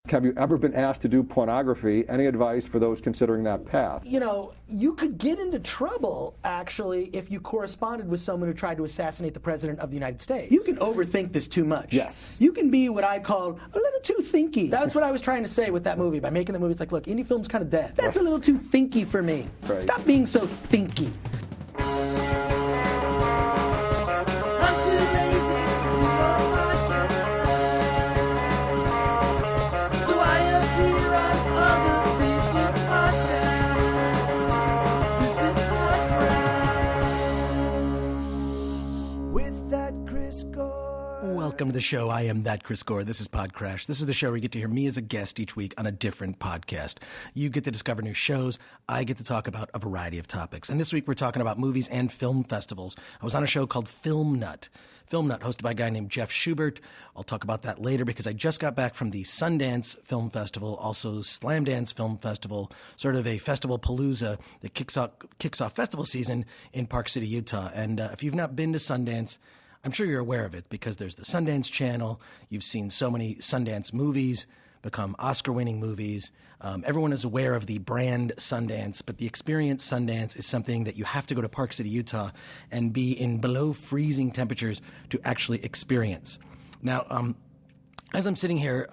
Have you ever been asked to do pornography? Any advice for those considering that path? You know, you could get into trouble, actually, if you corresponded with someone who tried to assassinate the President of the United States. You can overthink this too much. Yes. You can be what I call a little too thinky. That's what I was trying to say with that movie. By making the movie, it's like, look, indie film's kind of dead. That's a little too thinky for me. Right. Stop being so thinky. Welcome to the show. I am that Chris Gore. This is PodCRASH. This is the show where you get to hear me as a guest each week on a different podcast. You get to discover new shows. I get to talk about a variety of topics. And this week we're talking about movies and film festivals. I was on a show called FilmNut. FilmNut, hosted by a guy named Jeff Schubert. I'll talk about that later because I just got back from the Sundance Film Festival, also Slamdance Film Festival, sort of a festival palooza that kicks off festival season in Park City, Utah. And if you've not been to Sundance, I'm sure you're aware of it because there's the Sundance Channel. You've seen so many Sundance movies become Oscar-winning movies. Everyone is aware of the brand Sundance, but the experience Sundance is something that you have to go to Park City, Utah, and be in below freezing temperatures to actually experience. Now, as I'm sitting here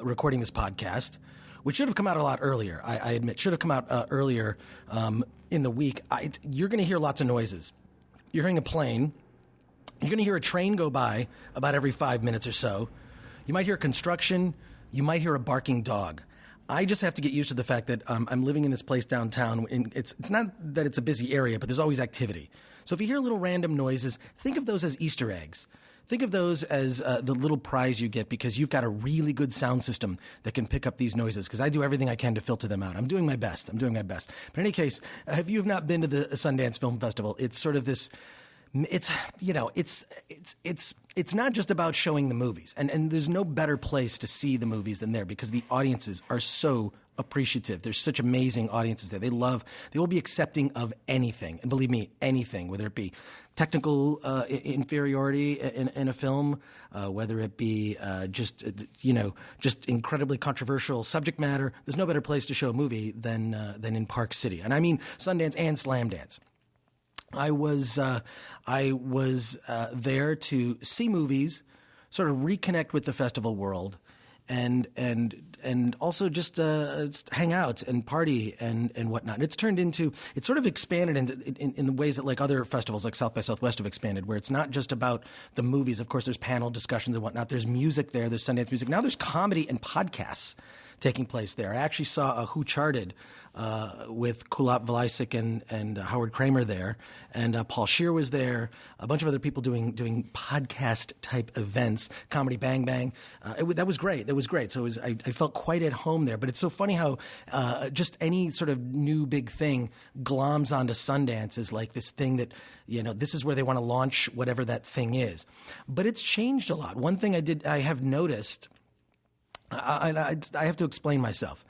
recording this podcast, which should have come out a lot earlier, I admit, should have come out earlier in the week, you're going to hear lots of noises. You're hearing a plane. You're going to hear a train go by about every 5 minutes or so. You might hear construction. You might hear a barking dog. I just have to get used to the fact that I'm living in this place downtown. It's not that it's a busy area, but there's always activity. So if you hear little random noises, think of those as Easter eggs. Think of those as the little prize you get because you've got a really good sound system that can pick up these noises because I do everything I can to filter them out. I'm doing my best. But in any case, if you've not been to the Sundance Film Festival, it's sort of this... It's not just about showing the movies, and there's no better place to see the movies than there because the audiences are so appreciative. There's such amazing audiences there. They will be accepting of anything, and believe me, anything, whether it be technical inferiority in a film, whether it be just incredibly controversial subject matter. There's no better place to show a movie than in Park City, and I mean Sundance and Slamdance. I was there to see movies, sort of reconnect with the festival world, and also just hang out and party and whatnot. And it's sort of expanded in the ways that like other festivals like South by Southwest have expanded, where it's not just about the movies. Of course, there's panel discussions and whatnot. There's music there. There's Sundance music. Now there's comedy and podcasts taking place there. I actually saw Who Charted with Kulap Velasek and Howard Kramer there, and Paul Scheer was there. A bunch of other people doing podcast type events. Comedy Bang Bang. That was great. So I felt quite at home there. But it's so funny how just any sort of new big thing gloms onto Sundance as like this thing that this is where they want to launch whatever that thing is. But it's changed a lot. One thing I have noticed. I have to explain myself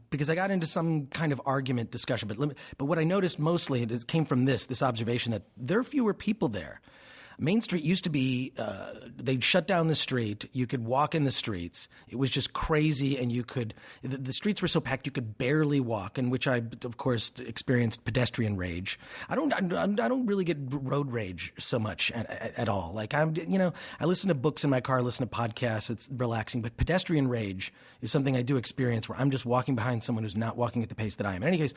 because I got into some kind of argument discussion. But what I noticed mostly, it came from this observation that there are fewer people there. Main Street used to be, they'd shut down the street. You could walk in the streets. It was just crazy, and the streets were so packed you could barely walk, in which I, of course, experienced pedestrian rage. I don't really get road rage so much at all. Like I listen to books in my car, listen to podcasts. It's relaxing, but pedestrian rage is something I do experience where I'm just walking behind someone who's not walking at the pace that I am. In any case,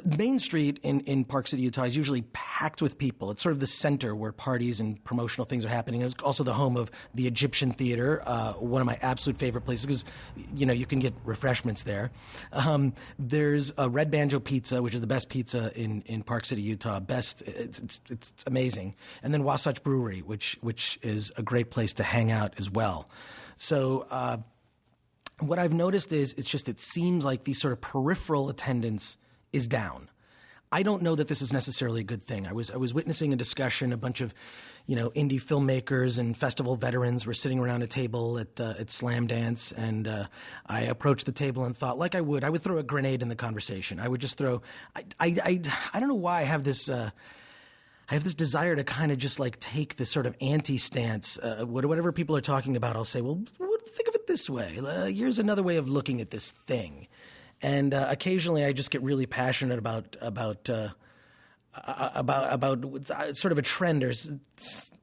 Main Street in Park City, Utah is usually packed with people. It's sort of the center where parties and promotional things are happening. It's also the home of the Egyptian Theater, one of my absolute favorite places because, you can get refreshments there. There's a Red Banjo Pizza, which is the best pizza in Park City, Utah. It's amazing. And then Wasatch Brewery, which is a great place to hang out as well. So what I've noticed is it seems like these sort of peripheral attendance is down. I don't know that this is necessarily a good thing. I was witnessing a discussion. A bunch of, indie filmmakers and festival veterans were sitting around a table at Slamdance, and I approached the table and thought, like I would throw a grenade in the conversation. I would just throw. I don't know why I have this. I have this desire to kind of just like take this sort of anti-stance. Whatever people are talking about, I'll say, well, think of it this way. Here's another way of looking at this thing. And occasionally, I just get really passionate about sort of a trend or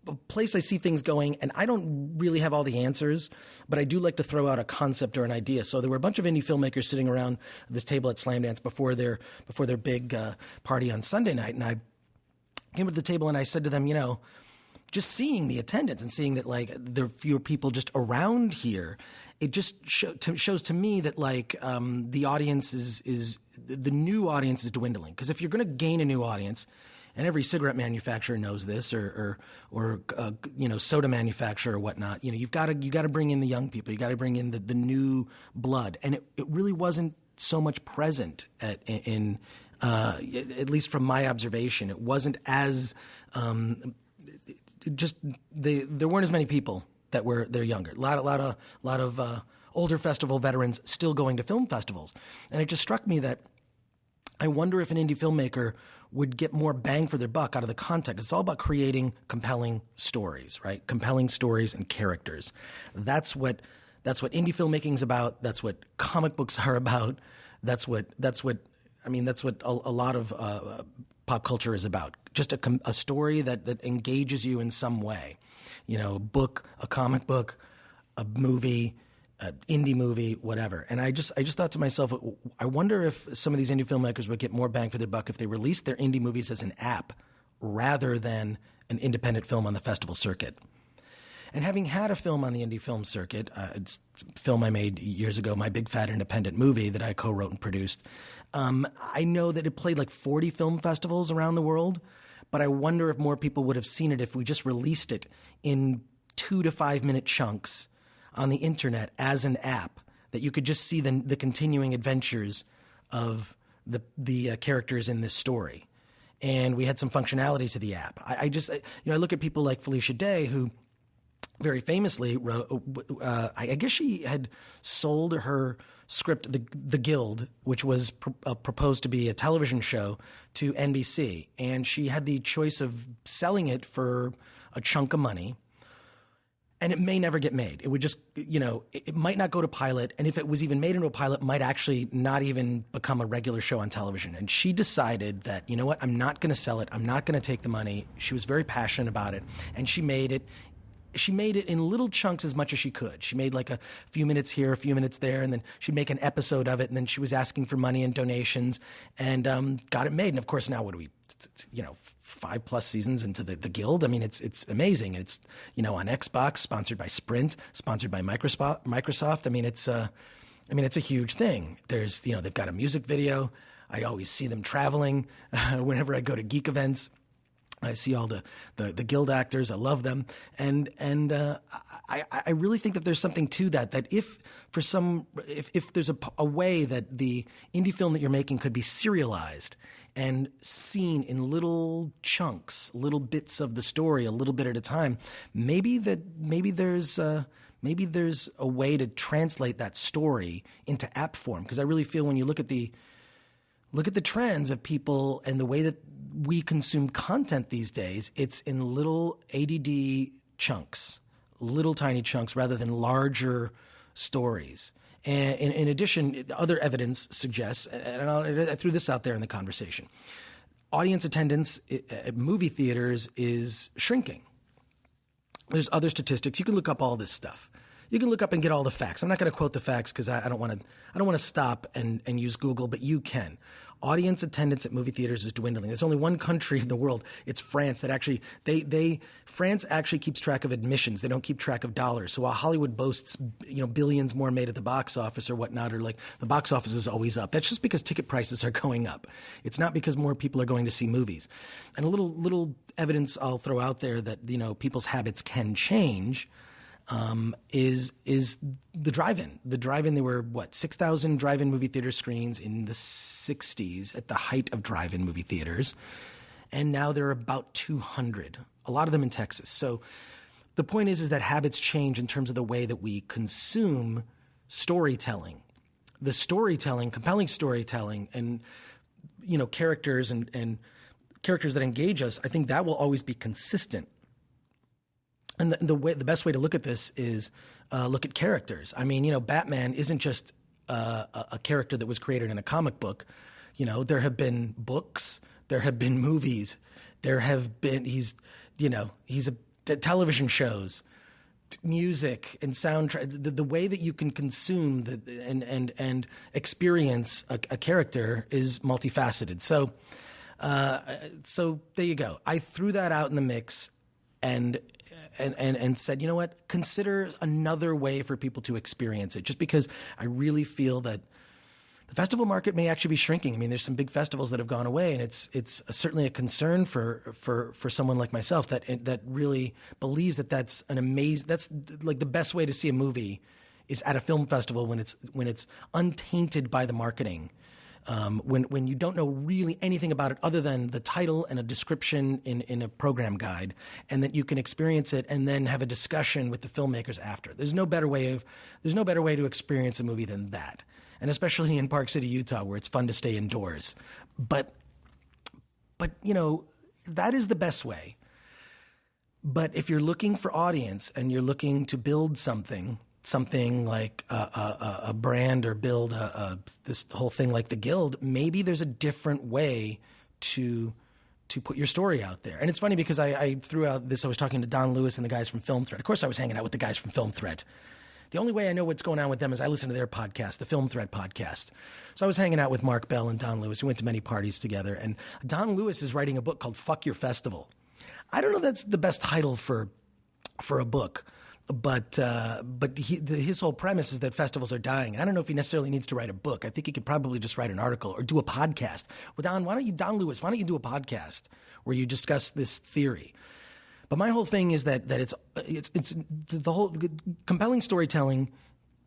a place I see things going, and I don't really have all the answers, but I do like to throw out a concept or an idea. So there were a bunch of indie filmmakers sitting around this table at Slamdance before their big party on Sunday night, and I came to the table and I said to them, just seeing the attendance and seeing that like there are fewer people just around here, it just shows to me that like the audience is the new audience is dwindling. Because if you're going to gain a new audience, and every cigarette manufacturer knows this, or soda manufacturer or whatnot, you've got to bring in the young people, you got to bring in the new blood, and it really wasn't so much present at least from my observation. It wasn't as there weren't as many people they're younger. A lot of older festival veterans still going to film festivals, and it just struck me that I wonder if an indie filmmaker would get more bang for their buck out of the context. It's all about creating compelling stories, right? Compelling stories and characters. That's what indie filmmaking is about. That's what comic books are about. That's what a lot of pop culture is about. Just a story that engages you in some way. A book, a comic book, a movie, an indie movie, whatever. And I just thought to myself, I wonder if some of these indie filmmakers would get more bang for their buck if they released their indie movies as an app rather than an independent film on the festival circuit. And having had a film on the indie film circuit, it's a film I made years ago, My Big Fat Independent Movie that I co-wrote and produced, I know that it played like 40 film festivals around the world, but I wonder if more people would have seen it if we just released it in 2 to 5 minute chunks on the internet as an app that you could just see the continuing adventures of the characters in this story. And we had some functionality to the app. I look at people like Felicia Day, who very famously wrote, I guess she had sold her script, The Guild, which was proposed to be a television show, to NBC. And she had the choice of selling it for a chunk of money, and it may never get made. It would just, it might not go to pilot. And if it was even made into a pilot, might actually not even become a regular show on television. And she decided that, you know what, I'm not going to sell it. I'm not going to take the money. She was very passionate about it. And she made it. She made it in little chunks as much as she could. She made like a few minutes here, a few minutes there, and then she'd make an episode of it, and then she was asking for money and donations, and got it made. And of course, now what do we, 5+ seasons into the Guild? I mean, it's amazing. It's on Xbox, sponsored by Sprint, sponsored by Microsoft. I mean, it's a huge thing. There's they've got a music video. I always see them traveling whenever I go to geek events. I see all the Guild actors. I love them, and I really think that there's something to that. That if there's a way that the indie film that you're making could be serialized and seen in little chunks, little bits of the story, a little bit at a time, maybe there's a way to translate that story into app form. Because I really feel when you look at the trends of people and the way that we consume content these days, it's in little ADD chunks, little tiny chunks rather than larger stories. And in addition, other evidence suggests, and I threw this out there in the conversation, audience attendance at movie theaters is shrinking. There's other statistics. You can look up all this stuff. You can look up and get all the facts. I'm not going to quote the facts because I don't want to stop and use Google, but you can. Audience attendance at movie theaters is dwindling. There's only one country in the world, it's France, that actually France actually keeps track of admissions. They don't keep track of dollars. So while Hollywood boasts billions more made at the box office or whatnot, or like the box office is always up, that's just because ticket prices are going up. It's not because more people are going to see movies. And a little evidence I'll throw out there that people's habits can change. Is the drive-in. The drive-in, there were, 6,000 drive-in movie theater screens in the 60s at the height of drive-in movie theaters. And now there are about 200, a lot of them in Texas. So the point is that habits change in terms of the way that we consume storytelling. The storytelling, compelling storytelling, and, characters and characters that engage us, I think that will always be consistent. And the best way to look at this is look at characters. I mean, Batman isn't just a character that was created in a comic book. There have been books, there have been movies, he's television shows, music and soundtrack. The way that you can consume and experience a character is multifaceted. So there you go. I threw that out in the mix and said, you know what? Consider another way for people to experience it. Just because I really feel that the festival market may actually be shrinking. I mean, there's some big festivals that have gone away, and it's certainly a concern for someone like myself that really believes that's like the best way to see a movie is at a film festival when it's untainted by the marketing. When you don't know really anything about it other than the title and a description in a program guide, and that you can experience it and then have a discussion with the filmmakers after. There's no better way to experience a movie than that. And especially in Park City, Utah, where it's fun to stay indoors. But that is the best way. But if you're looking for audience and you're looking to build something like a brand or build this whole thing like the Guild, maybe there's a different way to put your story out there. And it's funny because I threw out this. I was talking to Don Lewis and the guys from Film Threat. Of course, I was hanging out with the guys from Film Threat. The only way I know what's going on with them is I listen to their podcast, the Film Threat podcast. So I was hanging out with Mark Bell and Don Lewis. We went to many parties together. And Don Lewis is writing a book called Fuck Your Festival. I don't know if that's the best title for a book. But his whole premise is that festivals are dying. And I don't know if he necessarily needs to write a book. I think he could probably just write an article or do a podcast. Well, Don Lewis, why don't you do a podcast where you discuss this theory? But my whole thing is that it's the whole compelling storytelling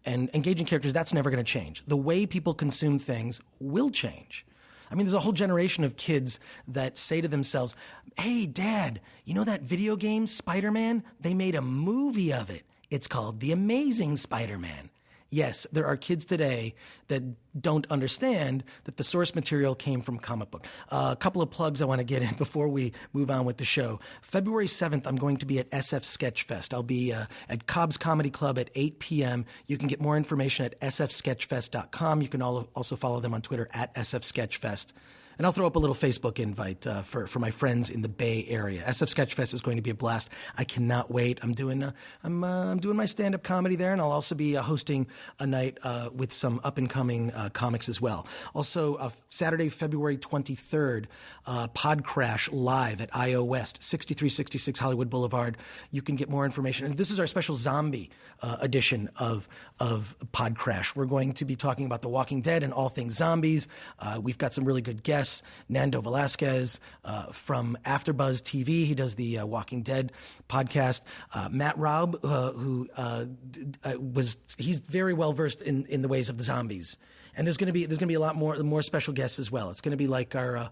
and engaging characters. That's never going to change. The way people consume things will change. I mean, there's a whole generation of kids that say to themselves, "Hey, Dad, you know that video game Spider-Man? They made a movie of it. It's called The Amazing Spider-Man." Yes, there are kids today that don't understand that the source material came from comic book. A couple of plugs I want to get in before we move on with the show. February 7th, I'm going to be at SF Sketchfest. I'll be at Cobb's Comedy Club at 8 p.m. You can get more information at sfsketchfest.com. You can also follow them on Twitter at sfsketchfest. And I'll throw up a little Facebook invite for my friends in the Bay Area. SF Sketchfest is going to be a blast. I cannot wait. I'm doing my stand-up comedy there, and I'll also be hosting a night with some up-and-coming comics as well. Also, Saturday, February 23rd, PodCRASH live at IO West, 6366 Hollywood Boulevard. You can get more information. And this is our special zombie edition of PodCRASH. We're going to be talking about The Walking Dead and all things zombies. We've got some really good guests. Nando Velasquez from AfterBuzz TV. He does the Walking Dead podcast. Matt Raub, he's very well versed in the ways of the zombies. And there's going to be a lot more special guests as well. It's going to be like our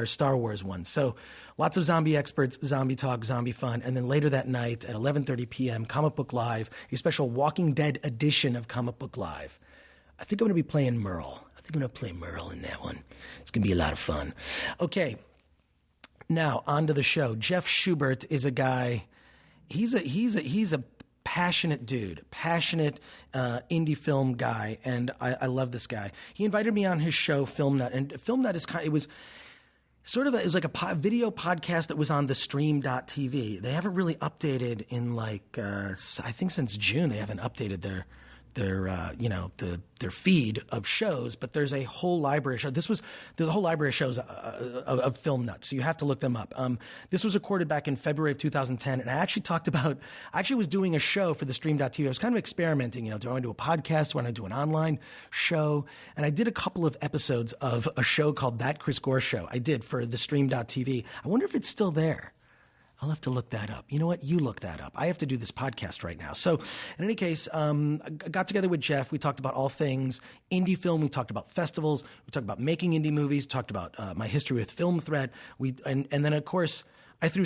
Star Wars one. So lots of zombie experts, zombie talk, zombie fun, and then later that night at 11:30 p.m. Comic Book Live, a special Walking Dead edition of Comic Book Live. I think I'm going to be playing Merle. I'm going to play Merle in that one. It's going to be a lot of fun. Okay, now on to the show. Jeff Schubert is a guy. He's a passionate dude, passionate indie film guy, and I love this guy. He invited me on his show, FilmNut, and FilmNut it was like a video podcast that was on the stream.tv. They haven't really updated in I think since June. They haven't updated their feed of shows, but there's a whole library of shows. There's a whole library of shows of FilmNut, so you have to look them up. This was recorded back in February of 2010, and I actually was doing a show for the stream.tv. I was kind of experimenting, do I want to do a podcast? Do I want to do an online show? And I did a couple of episodes of a show called That Chris Gore Show. I did for the stream.tv. I wonder if it's still there. I'll have to look that up. You know what? You look that up. I have to do this podcast right now. So in any case, I got together with Jeff. We talked about all things indie film. We talked about festivals. We talked about making indie movies. Talked about my history with Film Threat. And then, of course, I threw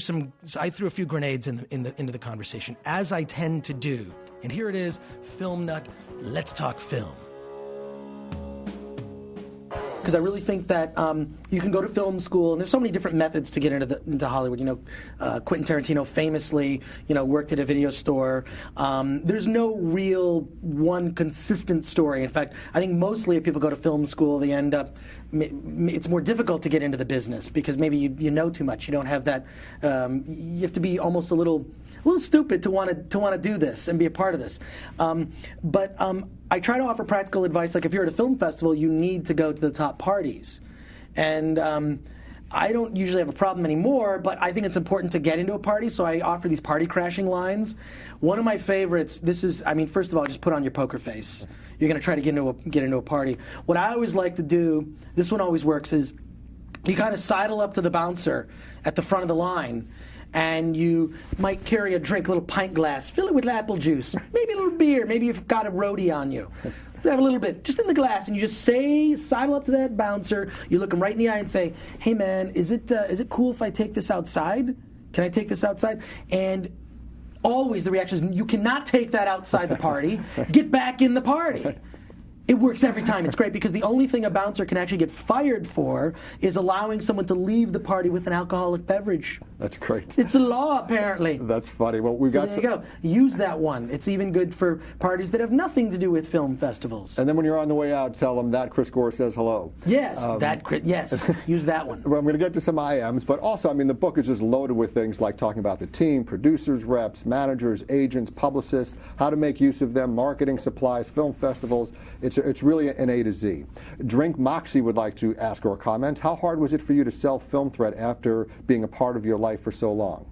a few grenades into the conversation, as I tend to do. And here it is, FilmNut. Let's talk film. because I really think that you can go to film school, and there's so many different methods to get into Hollywood. Quentin Tarantino famously, worked at a video store. There's no real one consistent story. In fact, I think mostly if people go to film school, they end up. It's more difficult to get into the business because maybe you know too much. You don't have that. You have to be almost a little stupid to want to do this and be a part of this. But I try to offer practical advice. Like if you're at a film festival, you need to go to the top parties, and I don't usually have a problem anymore. But I think it's important to get into a party, so I offer these party crashing lines. One of my favorites. First of all, just put on your poker face. You're going to try to get into a party. What I always like to do, this one always works, is you kind of sidle up to the bouncer at the front of the line, and you might carry a drink, a little pint glass, fill it with apple juice, maybe a little beer, maybe you've got a roadie on you. Have a little bit, just in the glass, and you just sidle up to that bouncer, you look him right in the eye and say, "Hey man, is it cool if I take this outside? Can I take this outside?" And always the reaction is, "You cannot take that outside the party. Get back in the party." It works every time. It's great because the only thing a bouncer can actually get fired for is allowing someone to leave the party with an alcoholic beverage. That's great. It's a law, apparently. That's funny. Well, there you go. Use that one. It's even good for parties that have nothing to do with film festivals. And then when you're on the way out, tell them that Chris Gore says hello. Yes, yes. Use that one. Well, I'm going to get to some IMs, but also, the book is just loaded with things like talking about the team, producers, reps, managers, agents, publicists, how to make use of them, marketing supplies, film festivals. It's really an A to Z. Drink Moxie would like to ask or comment, how hard was it for you to sell Film Threat after being a part of your life for so long?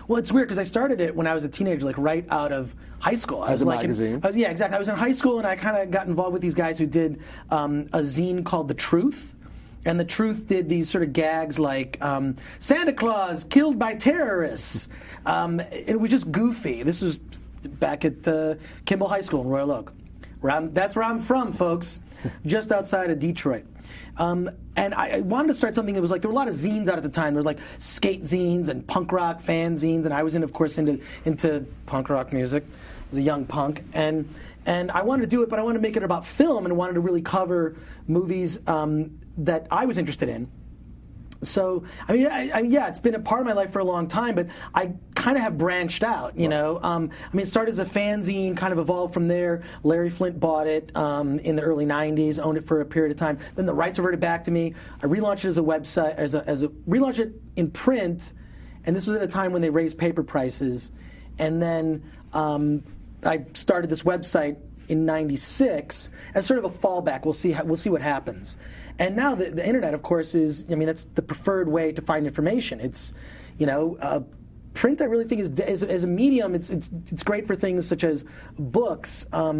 Well, it's weird because I started it when I was a teenager, like right out of high school. As a magazine? Yeah, exactly. I was in high school and I kind of got involved with these guys who did a zine called The Truth. And The Truth did these sort of gags like Santa Claus killed by terrorists. It was just goofy. This was back at Kimball High School in Royal Oak. That's where I'm from, folks, just outside of Detroit. And I wanted to start something that was like, there were a lot of zines out at the time. There was like skate zines and punk rock fan zines, and I was, of course, into punk rock music. I was a young punk. And I wanted to do it, but I wanted to make it about film and wanted to really cover movies that I was interested in. So, yeah, it's been a part of my life for a long time, but I kind of have branched out, it started as a fanzine, kind of evolved from there. Larry Flint bought it in the early 90s, owned it for a period of time. Then the rights reverted back to me. I relaunched it as a website, relaunched it in print, and this was at a time when they raised paper prices. And then I started this website in '96 as sort of a fallback. We'll see what happens. And now the internet, of course, is, that's the preferred way to find information. It's, print I really think is as a medium, it's great for things such as books. But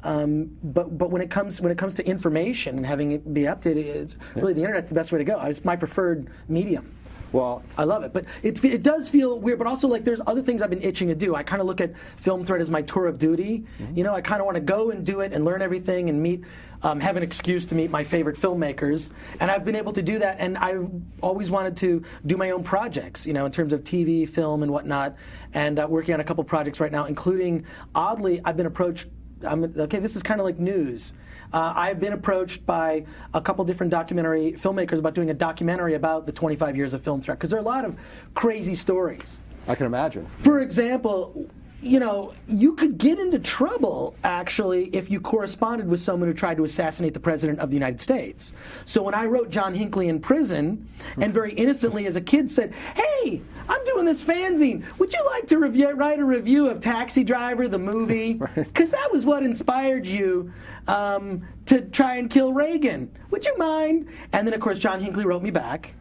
when it comes to information and having it be updated, it's really the internet's the best way to go. It's my preferred medium. Well, I love it, but it does feel weird. But also, like, there's other things I've been itching to do. I kind of look at Film Threat as my tour of duty. Mm-hmm. I kind of want to go and do it and learn everything and meet, have an excuse to meet my favorite filmmakers. And I've been able to do that. And I always wanted to do my own projects, in terms of TV, film, and whatnot. And working on a couple projects right now, including, oddly, I've been approached. This is kind of like news. I've been approached by a couple different documentary filmmakers about doing a documentary about the 25 years of Film Threat, because there are a lot of crazy stories. I can imagine. For example, you could get into trouble, actually, if you corresponded with someone who tried to assassinate the President of the United States. So when I wrote John Hinckley in prison, and very innocently as a kid said, "Hey, I'm doing this fanzine. Would you like to write a review of Taxi Driver, the movie? Because that was what inspired you to try and kill Reagan. Would you mind?" And then, of course, John Hinckley wrote me back.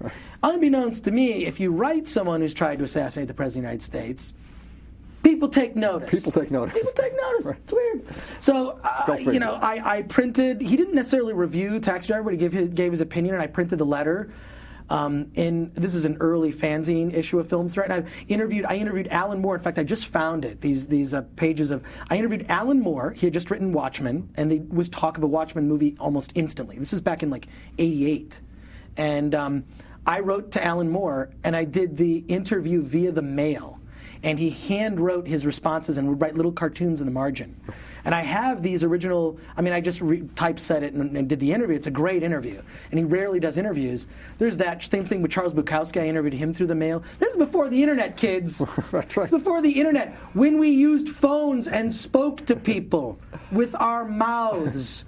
Unbeknownst to me, if you write someone who's tried to assassinate the President of the United States, people take notice. People take notice. Right. It's weird. So, I printed. He didn't necessarily review Taxi Driver, but he gave his opinion, and I printed the letter. This is an early fanzine issue of Film Threat. And I interviewed Alan Moore. In fact, I just found it. These pages of. I interviewed Alan Moore. He had just written Watchmen, and there was talk of a Watchmen movie almost instantly. This is back in '88, and I wrote to Alan Moore, and I did the interview via the mail. and he hand wrote his responses and would write little cartoons in the margin. And I have these original, I mean, I just typeset it and did the interview. It's a great interview. And he rarely does interviews. There's that same thing with Charles Bukowski. I interviewed him through the mail. This is before the internet, kids. That's right. It's before the internet, when we used phones and spoke to people with our mouths.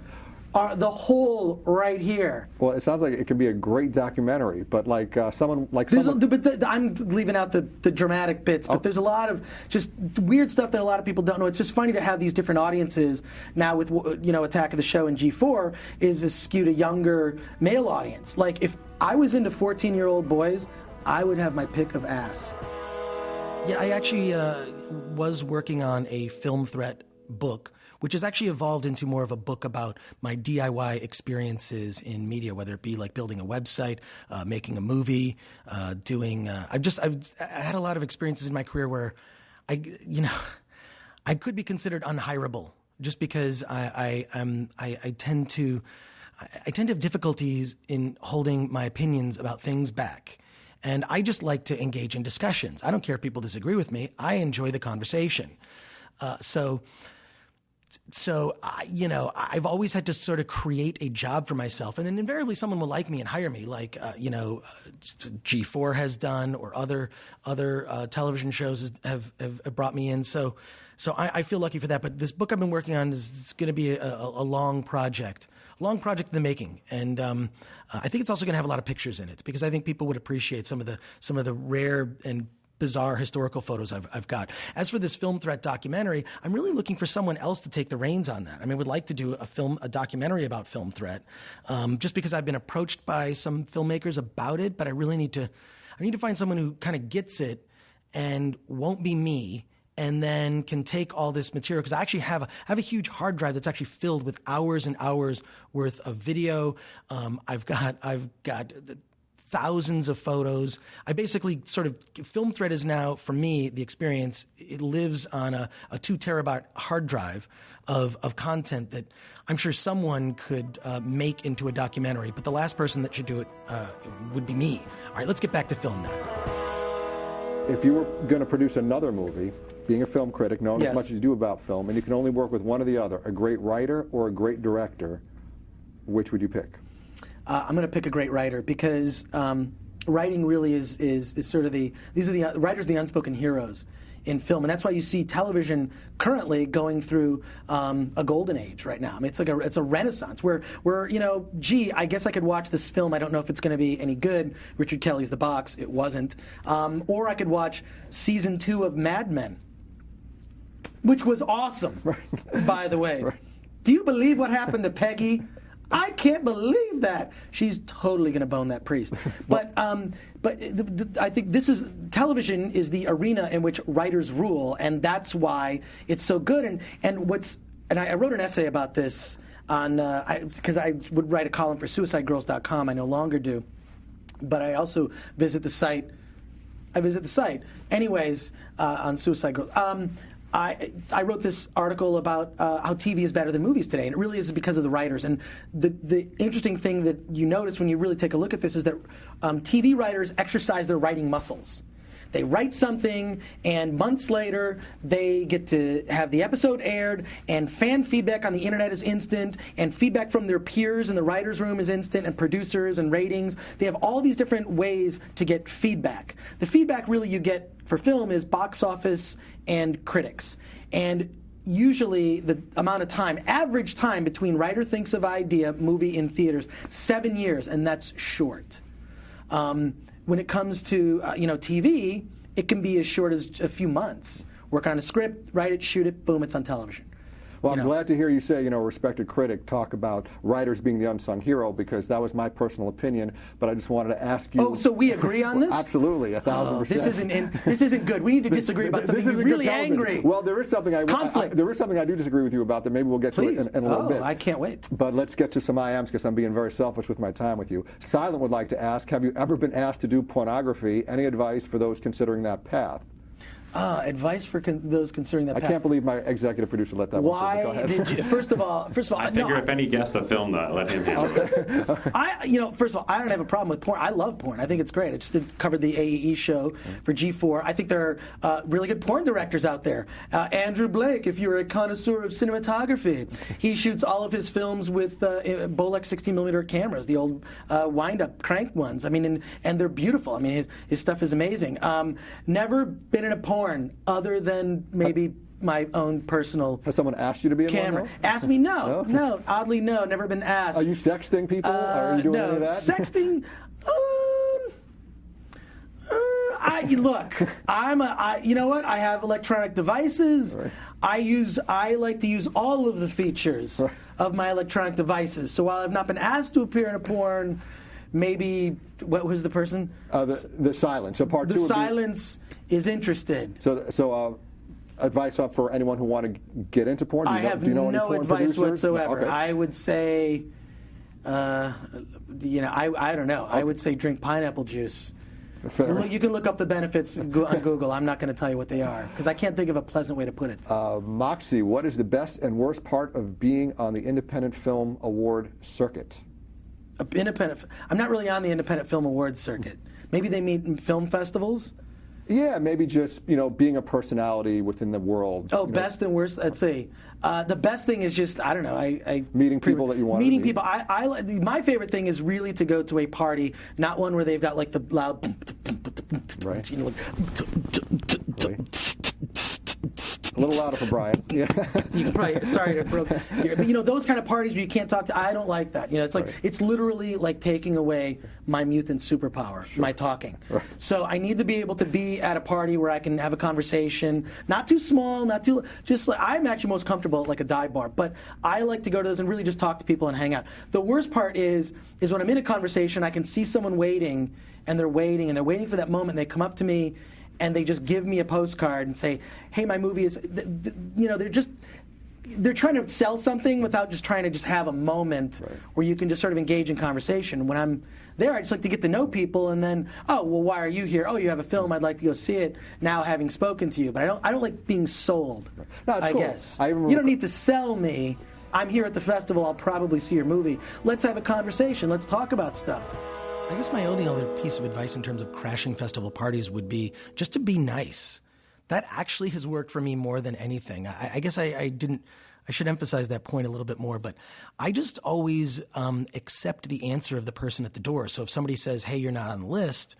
The whole right here. Well, it sounds like it could be a great documentary, but like someone like I'm leaving out the dramatic bits, but there's a lot of just weird stuff that a lot of people don't know. It's just funny to have these different audiences now with Attack of the Show and G4 is a skewed a younger male audience. Like if I was into 14-year-old boys, I would have my pick of ass. Yeah, I actually was working on a Film Threat book, which has actually evolved into more of a book about my DIY experiences in media, whether it be like building a website, making a movie, doing. I've had a lot of experiences in my career where I could be considered unhireable just because I tend to have difficulties in holding my opinions about things back. And I just like to engage in discussions. I don't care if people disagree with me. I enjoy the conversation. So I've always had to sort of create a job for myself, and then invariably someone will like me and hire me, like G4 has done, or other television shows have brought me in. So I feel lucky for that. But this book I've been working on is going to be a long project in the making, and I think it's also going to have a lot of pictures in it because I think people would appreciate some of the rare and bizarre historical photos I've got. As for this Film Threat documentary, I'm really looking for someone else to take the reins on that. I mean, I would like to do a documentary about Film Threat, just because I've been approached by some filmmakers about it, but I need to find someone who kind of gets it and won't be me, and then can take all this material, because I actually have a huge hard drive that's actually filled with hours and hours worth of video. I've got thousands of photos. I basically Film Threat is now, for me, the experience, it lives on a 2 terabyte hard drive of content that I'm sure someone could make into a documentary, but the last person that should do it would be me. All right, let's get back to FilmNut. If you were going to produce another movie, being a film critic, knowing Yes. as much as you do about film, and you can only work with one or the other, a great writer or a great director, which would you pick? I'm going to pick a great writer because writing really is sort of these are the writers are the unspoken heroes in film, and that's why you see television currently going through a golden age right now. I mean, it's a renaissance where I guess I could watch this film. I don't know if it's going to be any good. Richard Kelly's The Box. It wasn't. Or I could watch season 2 of Mad Men, which was awesome, by the way. Right. Do you believe what happened to Peggy? I can't believe that. She's totally going to bone that priest. But I think television is the arena in which writers rule, and that's why it's so good. And I wrote an essay about this because I would write a column for SuicideGirls.com. I no longer do, but I also visit the site. Anyways, on Suicide Girls. I wrote this article about how TV is better than movies today, and it really is because of the writers. And the interesting thing that you notice when you really take a look at this is that TV writers exercise their writing muscles. They write something, and months later, they get to have the episode aired, and fan feedback on the internet is instant, and feedback from their peers in the writer's room is instant, and producers and ratings. They have all these different ways to get feedback. The feedback really you get for film is box office and critics. And usually the amount of time, average time between writer thinks of idea, movie in theaters, 7 years, and that's short. When it comes to TV, it can be as short as a few months. Work on a script, write it, shoot it, boom, it's on television. Well, I'm glad to hear you say, a respected critic talk about writers being the unsung hero, because that was my personal opinion, but I just wanted to ask you... Oh, so we agree on this? Absolutely, 1,000%. This isn't good. We need to disagree about something. You're really angry. Well, there is something there is something I do disagree with you about that maybe we'll get to it in a little bit. I can't wait. But let's get to some IMs, because I'm being very selfish with my time with you. Silent would like to ask, have you ever been asked to do pornography? Any advice for those considering that path? Advice for those considering that I path. can't believe my executive producer let that one Why go ahead. did you? First of all, I figure if any guest of FilmNut, let him handle it. First of all, I don't have a problem with porn. I love porn. I think it's great. I just covered the AEE show for G4. I think there are really good porn directors out there. Andrew Blake, if you're a connoisseur of cinematography, he shoots all of his films with Bolex 16mm cameras, the old wind-up crank ones. I mean, and they're beautiful. I mean, his stuff is amazing. Never been in a porn other than maybe my own personal Has someone asked you to be in camera. one? Asked me? No. Oddly, no. Never been asked. Are you sexting people? Are you doing any of that? Sexting. Look, you know what? I have electronic devices. Right. I like to use all of the features of my electronic devices. So while I've not been asked to appear in a porn, maybe what was the person? The silence. So part two. The silence is interested. So advice for anyone who want to get into porn. I have do you know any no porn advice producers? whatsoever. Okay. I would say, I don't know. I would say drink pineapple juice. Fair. You can look up the benefits on Google. I'm not going to tell you what they are because I can't think of a pleasant way to put it. Moxie, what is the best and worst part of being on the Independent Film Award circuit? I'm not really on the Independent Film Awards circuit. Maybe they meet in film festivals. Yeah, maybe just being a personality within the world. Best and worst. Let's see. The best thing is just I don't know. I meeting people that you want. Meeting to meet. people. My favorite thing is really to go to a party, not one where they've got like the loud. Right. Like, a little louder for Brian. Yeah. You can probably, sorry to broke here, but those kind of parties where you can't talk to, I don't like that. It's like, it's literally like taking away my mutant superpower, my talking. Right. So I need to be able to be at a party where I can have a conversation, not too small, not too, just like, I'm actually most comfortable at like a dive bar, but I like to go to those and really just talk to people and hang out. The worst part is when I'm in a conversation, I can see someone waiting, and they're waiting for that moment, and they come up to me, and they just give me a postcard and say, hey, my movie is, they're trying to sell something without just trying to just have a moment where you can just sort of engage in conversation. When I'm there, I just like to get to know people, and then, oh, well, why are you here? Oh, you have a film, I'd like to go see it now having spoken to you. But I don't like being sold, No, it's I cool. guess. You don't need to sell me. I'm here at the festival, I'll probably see your movie. Let's have a conversation, let's talk about stuff. I guess my only other piece of advice in terms of crashing festival parties would be just to be nice. That actually has worked for me more than anything. I guess I should emphasize that point a little bit more, but I just always accept the answer of the person at the door. So if somebody says, hey, you're not on the list,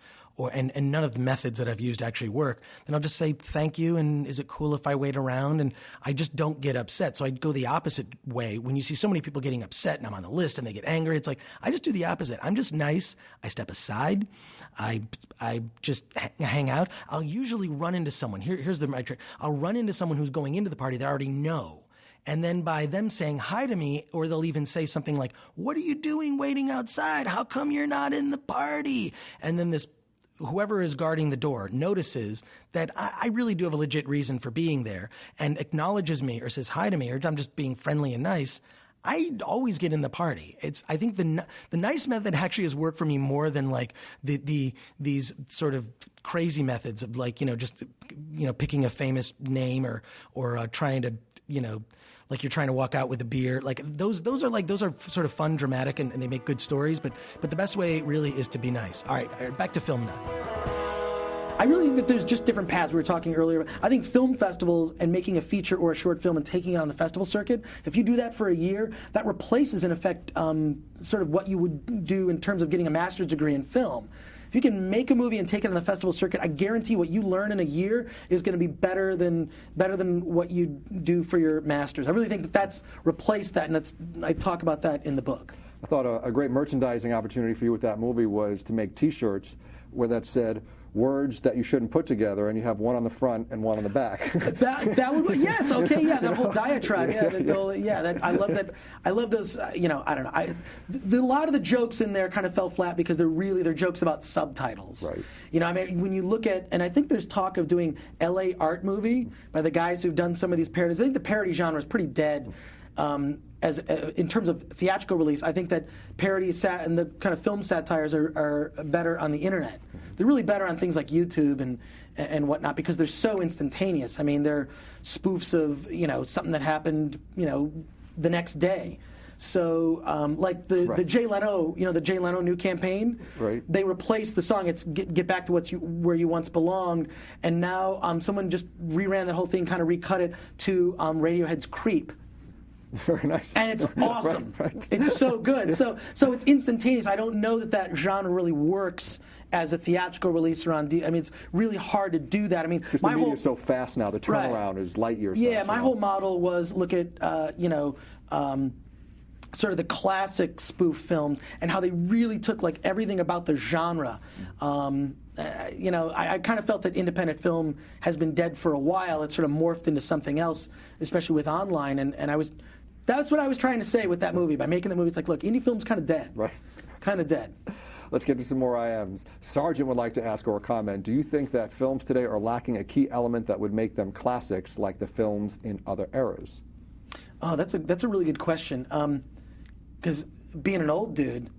and none of the methods that I've used actually work, then I'll just say thank you, and is it cool if I wait around? And I just don't get upset. So I go the opposite way. When you see so many people getting upset and I'm on the list and they get angry, it's like I just do the opposite. I'm just nice. I step aside. I just hang out. I'll usually run into someone. Here's my trick. I'll run into someone who's going into the party that I already know. And then by them saying hi to me, or they'll even say something like, what are you doing waiting outside? How come you're not in the party? And then whoever is guarding the door notices that I really do have a legit reason for being there and acknowledges me or says hi to me, or I'm just being friendly and nice. I always get in the party. I think the nice method actually has worked for me more than like these sort of crazy methods of like, just picking a famous name or trying to, like you're trying to walk out with a beer. Like those are sort of fun, dramatic, and they make good stories. But the best way really is to be nice. All right, back to FilmNut. I really think that there's just different paths. We were talking earlier. I think film festivals and making a feature or a short film and taking it on the festival circuit, if you do that for a year, that replaces, in effect, sort of what you would do in terms of getting a master's degree in film. If you can make a movie and take it on the festival circuit, I guarantee what you learn in a year is going to be better than what you do for your master's. I really think that's replaced that, and I talk about that in the book. I thought a great merchandising opportunity for you with that movie was to make T-shirts where that said words that you shouldn't put together, and you have one on the front and one on the back. that would, yes, okay, yeah, that whole diatribe, I love that. I love those. I don't know. A lot of the jokes in there kind of fell flat because they're jokes about subtitles. Right. When you look at, and I think there's talk of doing L.A. art movie by the guys who've done some of these parodies. I think the parody genre is pretty dead. in terms of theatrical release, I think that parody and the kind of film satires are better on the internet. They're really better on things like YouTube and whatnot because they're so instantaneous. I mean, they're spoofs of something that happened the next day. So, like the Jay Leno, the Jay Leno new campaign, they replaced the song. It's "Get Back to Where You Once Belonged," and now someone just reran that whole thing, kind of recut it to Radiohead's "Creep." Very nice. And it's awesome. Right. It's so good. So it's instantaneous. I don't know that genre really works as a theatrical release or on I mean, it's really hard to do that. I mean, because the media is so fast now. The turnaround is light years. Yeah, fast, my whole model was look at sort of the classic spoof films and how they really took like everything about the genre. I kind of felt that independent film has been dead for a while. It sort of morphed into something else, especially with online. And that's what I was trying to say with that movie. By making the movie, it's like, look, indie film's kind of dead. Right. Kind of dead. Let's get to some more IMs. Sergeant would like to ask or comment, do you think that films today are lacking a key element that would make them classics like the films in other eras? Oh, that's a really good question. Because being an old dude,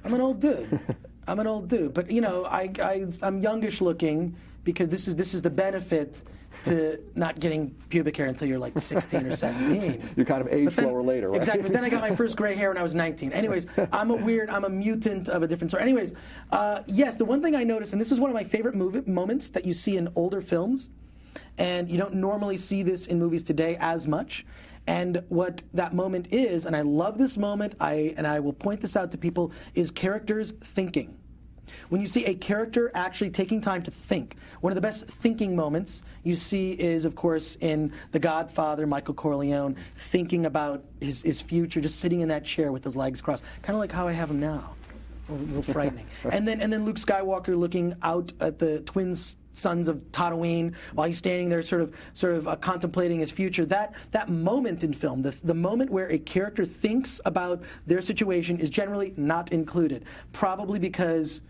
I'm an old dude. I'm an old dude. But, I'm youngish looking because this is the benefit to not getting pubic hair until you're like 16 or 17. You kind of age slower later, right? Exactly. But then I got my first gray hair when I was 19. Anyways, I'm a mutant of a different sort. Anyways, yes, the one thing I noticed, and this is one of my favorite moments that you see in older films, and you don't normally see this in movies today as much. And what that moment is, and I love this moment, and I will point this out to people, is characters thinking. When you see a character actually taking time to think, one of the best thinking moments you see is, of course, in The Godfather, Michael Corleone, thinking about his future, just sitting in that chair with his legs crossed, kind of like how I have him now. A little frightening. And then Luke Skywalker looking out at the twins' sons of Tatooine while he's standing there sort of contemplating his future. That moment in film, the moment where a character thinks about their situation is generally not included, probably because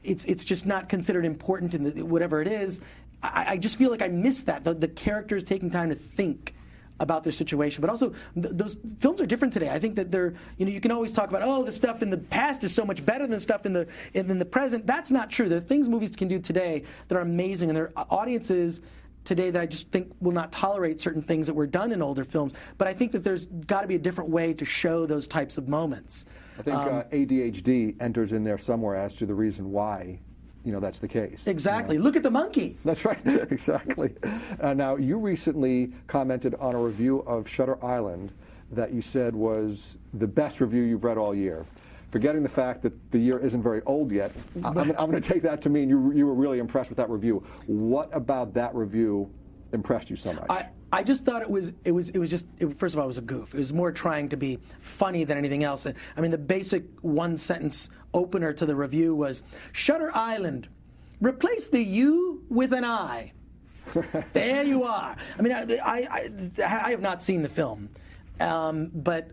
it's just not considered important in whatever it is. I just feel like I miss that, the characters taking time to think about their situation. But also, those films are different today. I think that they're, you can always talk about, the stuff in the past is so much better than stuff in the present. That's not true. There are things movies can do today that are amazing, and there are audiences today that I just think will not tolerate certain things that were done in older films. But I think that there's got to be a different way to show those types of moments. I think ADHD enters in there somewhere as to the reason why that's the case. Exactly. Look at the monkey. That's right. Exactly. Now, you recently commented on a review of Shutter Island that you said was the best review you've read all year. Forgetting the fact that the year isn't very old yet, I'm going to take that to mean you were really impressed with that review. What about that review impressed you so much? I just thought it was just first of all, it was a goof. It was more trying to be funny than anything else. I mean, the basic one sentence opener to the review was, Shutter Island, replace the U with an I. There you are. I mean, I have not seen the film, but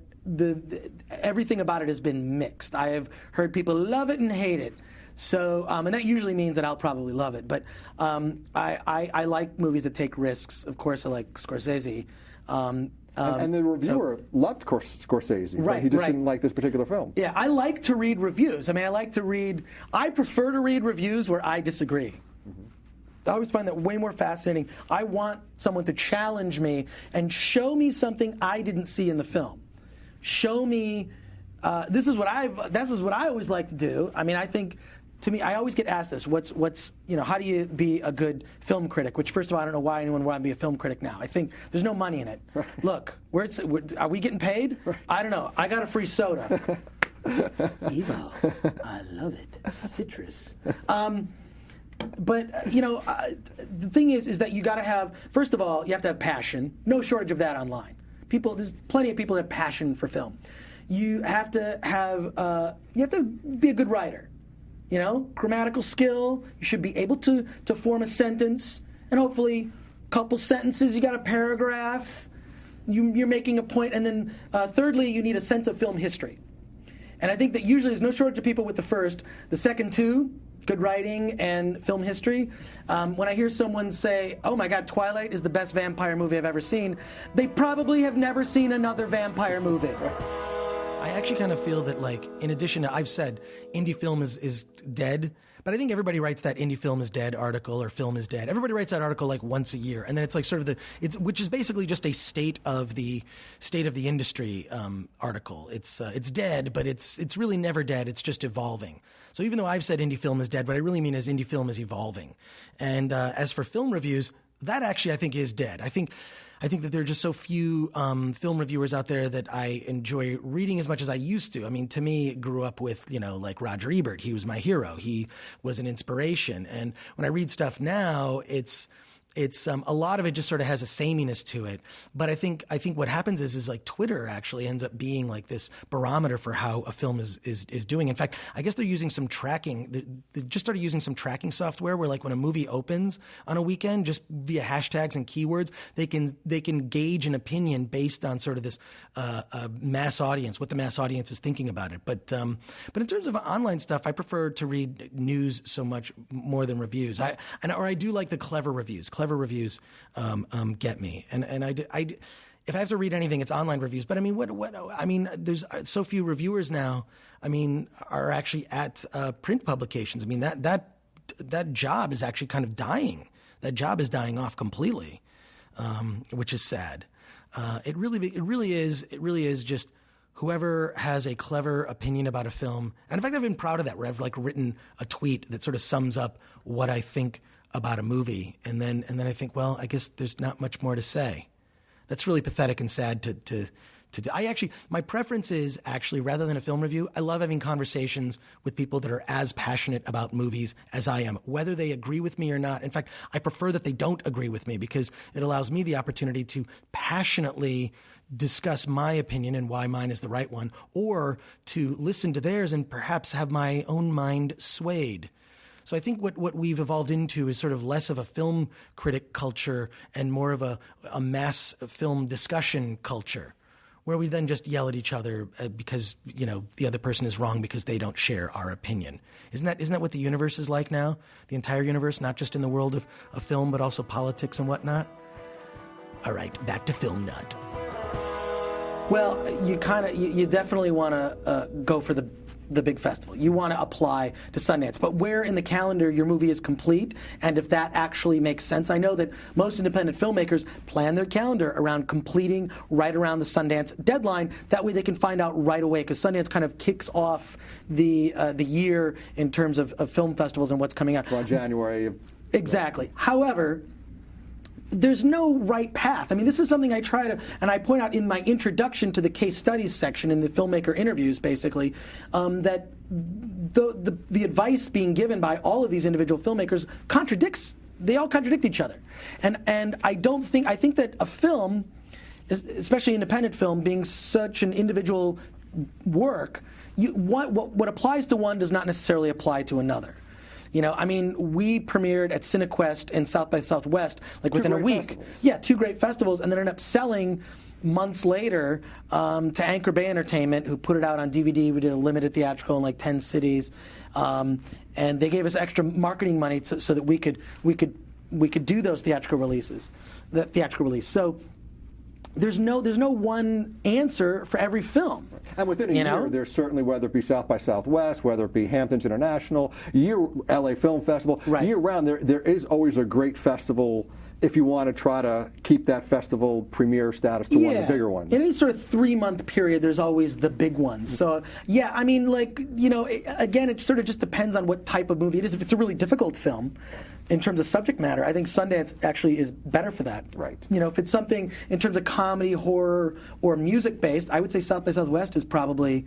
everything about it has been mixed. I have heard people love it and hate it. So, and that usually means that I'll probably love it. But I like movies that take risks. Of course, I like Scorsese. And the reviewer loved Scorsese. Right, he just didn't like this particular film. Yeah, I like to read reviews. I mean, I prefer to read reviews where I disagree. I always find that way more fascinating. I want someone to challenge me and show me something I didn't see in the film. Show me. This is what I always like to do. I mean, I think. To me, I always get asked this: what's how do you be a good film critic? Which, first of all, I don't know why anyone would want to be a film critic now. I think there's no money in it. Look, are we getting paid? I don't know. I got a free soda. Evo, I love it. Citrus. But the thing is that you got to have. First of all, you have to have passion. No shortage of that online. There's plenty of people that have passion for film. You have to have. You have to be a good writer. Grammatical skill. You should be able to form a sentence, and hopefully, a couple sentences. You got a paragraph. You're making a point, and then thirdly, you need a sense of film history. And I think that usually there's no shortage of people with the first. The second two, good writing and film history. When I hear someone say, oh my God, Twilight is the best vampire movie I've ever seen, they probably have never seen another vampire movie. I actually kind of feel that, like, in addition to, I've said indie film is dead, but I think everybody writes that indie film is dead article or film is dead. Everybody writes that article like once a year, and then it's like sort of which is basically just a state of the industry article. It's dead, but it's really never dead. It's just evolving. So even though I've said indie film is dead, what I really mean is indie film is evolving. And as for film reviews, that actually I think is dead. I think that there are just so few film reviewers out there that I enjoy reading as much as I used to. I mean, to me, grew up with, like Roger Ebert. He was my hero. He was an inspiration. And when I read stuff now, it's a lot of it just sort of has a sameness to it. But I think what happens is like Twitter actually ends up being like this barometer for how a film is doing. In fact, I guess they're using some tracking. They just started using some tracking software where, like, when a movie opens on a weekend, just via hashtags and keywords, they can gauge an opinion based on sort of this mass audience, what the mass audience is thinking about it. But in terms of online stuff, I prefer to read news so much more than reviews. I do like the clever reviews. Clever reviews get me, and if I have to read anything, it's online reviews. But I mean, there's so few reviewers now. I mean, are actually at print publications. I mean, that job is actually kind of dying. That job is dying off completely, which is sad. It really is just whoever has a clever opinion about a film. And in fact, I've been proud of that, where I've like written a tweet that sort of sums up what I think about a movie, and then I think, well, I guess there's not much more to say. That's really pathetic and sad to do. My preference is actually, rather than a film review, I love having conversations with people that are as passionate about movies as I am, whether they agree with me or not. In fact, I prefer that they don't agree with me, because it allows me the opportunity to passionately discuss my opinion and why mine is the right one, or to listen to theirs and perhaps have my own mind swayed. So I think what we've evolved into is sort of less of a film critic culture and more of a mass film discussion culture, where we then just yell at each other because the other person is wrong because they don't share our opinion. Isn't that what the universe is like now? The entire universe, not just in the world of film, but also politics and whatnot? All right, back to FilmNut. Well, you definitely want to go for the big festival. You want to apply to Sundance, but where in the calendar your movie is complete, and if that actually makes sense. I know that most independent filmmakers plan their calendar around completing right around the Sundance deadline. That way they can find out right away, because Sundance kind of kicks off the year in terms of film festivals and what's coming out. Around January. Exactly. However, there's no right path. I mean, this is something I try to, and I point out in my introduction to the case studies section in the filmmaker interviews, basically, that the advice being given by all of these individual filmmakers they all contradict each other. And I think that a film, especially independent film, being such an individual work, what applies to one does not necessarily apply to another. We premiered at CineQuest and South by Southwest within a week. Festivals. Yeah, 2 great festivals, and then ended up selling months later to Anchor Bay Entertainment, who put it out on DVD. We did a limited theatrical in 10 cities, and they gave us extra marketing money so that we could do those theatrical releases. So there's no one answer for every film. And within a year, there's certainly, whether it be South by Southwest, whether it be Hamptons International, LA Film Festival, right. Year-round, there is always a great festival if you want to try to keep that festival premiere status to one of the bigger ones. In any sort of 3-month period, there's always the big ones. So, again, it sort of just depends on what type of movie it is. If it's a really difficult film, in terms of subject matter, I think Sundance actually is better for that. Right. If it's something in terms of comedy, horror, or music-based, I would say South by Southwest is probably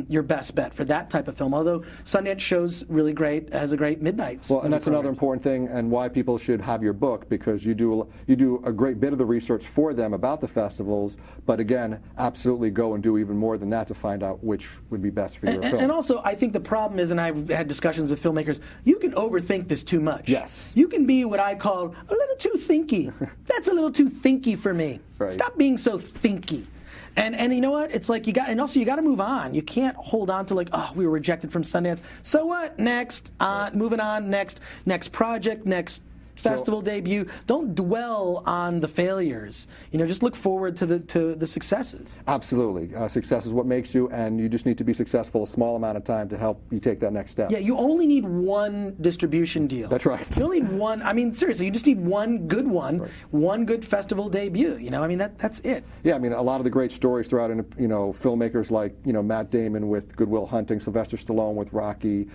your best bet for that type of film. Although Sundance shows really great, has a great midnights. Well, and that's another important thing, and why people should have your book, because you do a great bit of the research for them about the festivals. But again, absolutely go and do even more than that to find out which would be best for your film. And also, I think the problem is, and I've had discussions with filmmakers, you can overthink this too much. Yes. You can be what I call a little too thinky. That's a little too thinky for me. Right. Stop being so thinky. And you know what? It's like you got to move on. You can't hold on to like, oh, we were rejected from Sundance. So what? Next, moving on. Next project. Next festival debut. Don't dwell on the failures. Just look forward to the successes. Absolutely. Success is what makes you, and you just need to be successful a small amount of time to help you take that next step. Yeah, you only need one distribution deal. That's right. You only need one. I mean, seriously, you just need one good one, right. One good festival debut. I mean, that's it. Yeah, I mean, a lot of the great stories throughout, filmmakers like, Matt Damon with Good Will Hunting, Sylvester Stallone with Rocky,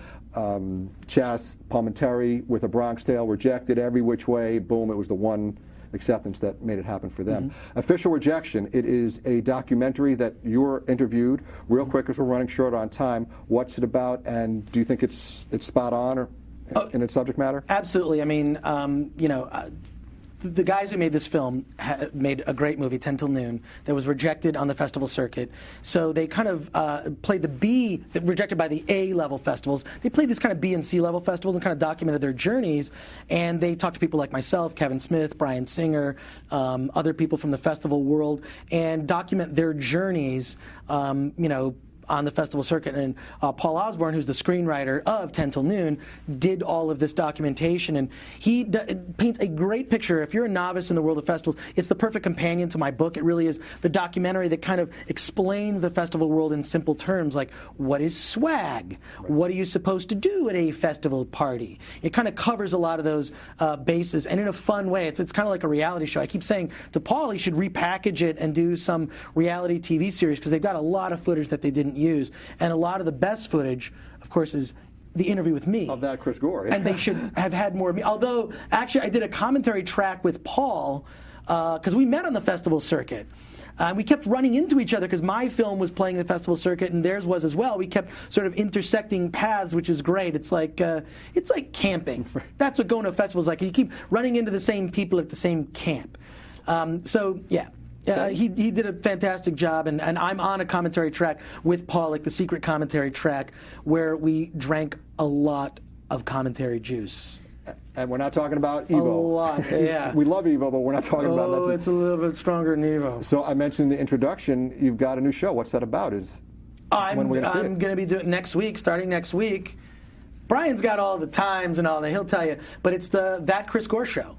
Chas Palminteri with A Bronx Tale, rejected every which way, boom, it was the one acceptance that made it happen for them. Official Rejection, it is a documentary that you're interviewed. Real quick, as we're running short on time, what's it about, and do you think it's spot on or in its subject matter? Absolutely. I mean, the guys who made this film made a great movie, 10 Till Noon, that was rejected on the festival circuit. So they kind of played the B, rejected by the A-level festivals. They played these kind of B and C-level festivals and kind of documented their journeys. And they talked to people like myself, Kevin Smith, Bryan Singer, other people from the festival world, and document their journeys, on the festival circuit. And Paul Osborne, who's the screenwriter of 10 Till Noon, did all of this documentation. And he paints a great picture. If you're a novice in the world of festivals, it's the perfect companion to my book. It really is the documentary that kind of explains the festival world in simple terms, like what is swag? Right. What are you supposed to do at a festival party? It kind of covers a lot of those bases, and in a fun way. It's kind of like a reality show. I keep saying to Paul he should repackage it and do some reality TV series, because they've got a lot of footage that they didn't use, and a lot of the best footage, of course, is the interview with me. Of that Chris Gore. Yeah. And they should have had more of me. Although, actually, I did a commentary track with Paul, because we met on the festival circuit. We kept running into each other because my film was playing the festival circuit and theirs was as well. We kept sort of intersecting paths, which is great. It's like camping. That's what going to a festival is like. You keep running into the same people at the same camp. He did a fantastic job, and I'm on a commentary track with Paul, like the secret commentary track, where we drank a lot of commentary juice. And we're not talking about Evo. A lot, yeah. We love Evo, but we're not talking about that. Oh, it's a little bit stronger than Evo. So I mentioned in the introduction, you've got a new show. What's that about? I'm going to be doing it next week, starting next week. Brian's got all the times and all that. He'll tell you. But it's That Chris Gore Show.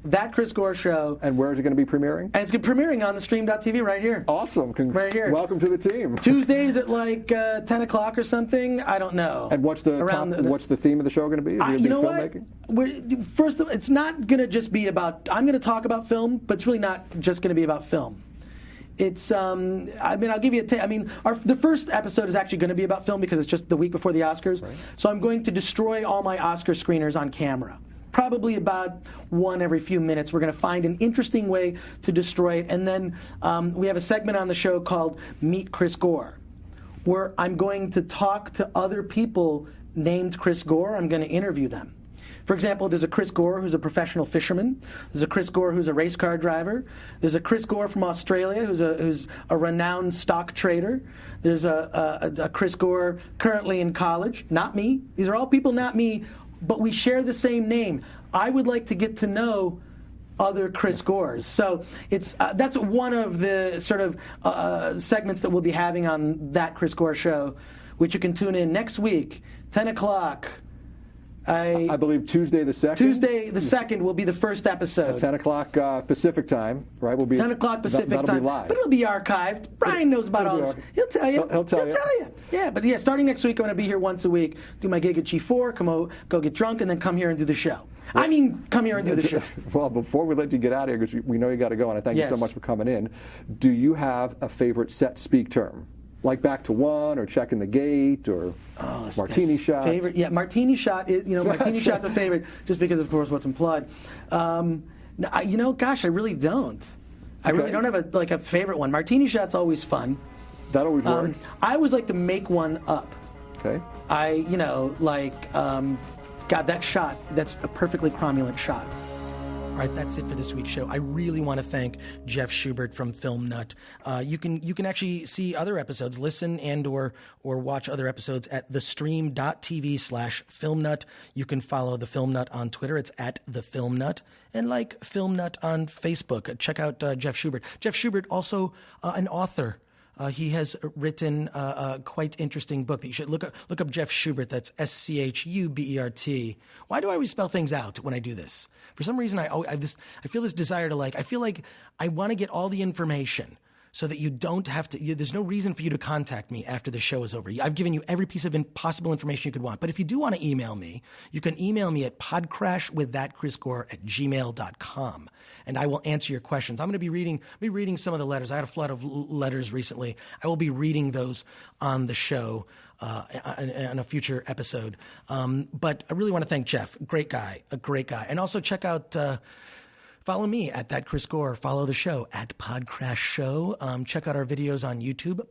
That Chris Gore Show. And where is it going to be premiering? And it's premiering on the stream.tv right here. Awesome. Right here. Welcome to the team. Tuesdays at like 10 o'clock or something. I don't know. And what's the theme of the show going to be? Is it you know filmmaking? First, it's not going to just be about, I'm going to talk about film, but it's really not just going to be about film. It's, I'll give you the first episode is actually going to be about film because it's just the week before the Oscars. Right. So I'm going to destroy all my Oscar screeners on camera. Probably about one every few minutes. We're going to find an interesting way to destroy it. And then we have a segment on the show called Meet Chris Gore, where I'm going to talk to other people named Chris Gore. I'm going to interview them. For example, there's a Chris Gore who's a professional fisherman. There's a Chris Gore who's a race car driver. There's a Chris Gore from Australia who's a renowned stock trader. There's a Chris Gore currently in college. Not me. These are all people not me, but we share the same name. I would like to get to know other Chris Gores. So that's one of the sort of segments that we'll be having on That Chris Gore Show, which you can tune in next week, 10 o'clock. I believe Tuesday the 2nd? Tuesday the 2nd will be the first episode. At 10 o'clock Pacific time, right? 10 o'clock Pacific that'll time. Be live. But it'll be archived. Brian knows about all this. He'll tell you. He'll tell you. Yeah, but starting next week, I'm going to be here once a week, do my gig at G4, go get drunk, and then come here and do the show. Well, come here and do the show. Well, before we let you get out of here, because we know you got to go, and I thank you so much for coming in, do you have a favorite set speak term? Like back to one, or checking the gate, or martini shot. Favorite, yeah, martini shot. Martini shot's a favorite, just because, of course, what's implied. Gosh, I really don't. I really don't have a favorite one. Martini shot's always fun. That always works. I always like to make one up. Okay. God, that shot. That's a perfectly cromulent shot. All right, that's it for this week's show. I really want to thank Jeff Schubert from FilmNut. You can actually see other episodes, listen and or watch other episodes at thestream.tv/FilmNut. You can follow the FilmNut on Twitter. It's at the FilmNut. And like FilmNut on Facebook. Check out Jeff Schubert. Jeff Schubert, also an author. He has written a quite interesting book that you should look up Jeff Schubert. That's Schubert. Why do I always spell things out when I do this? For some reason, I feel this desire to I feel like I want to get all the information so that you don't have to, there's no reason for you to contact me after the show is over. I've given you every piece of possible information you could want. But if you do want to email me, you can email me at podcrashwiththatchrisgore@gmail.com, and I will answer your questions. I'm going to be reading some of the letters. I had a flood of letters recently. I will be reading those on the show in a future episode. But I really want to thank Jeff. A great guy. And also check out... follow me at that Chris Gore. Follow the show at PodCRASH Show. Check out our videos on YouTube.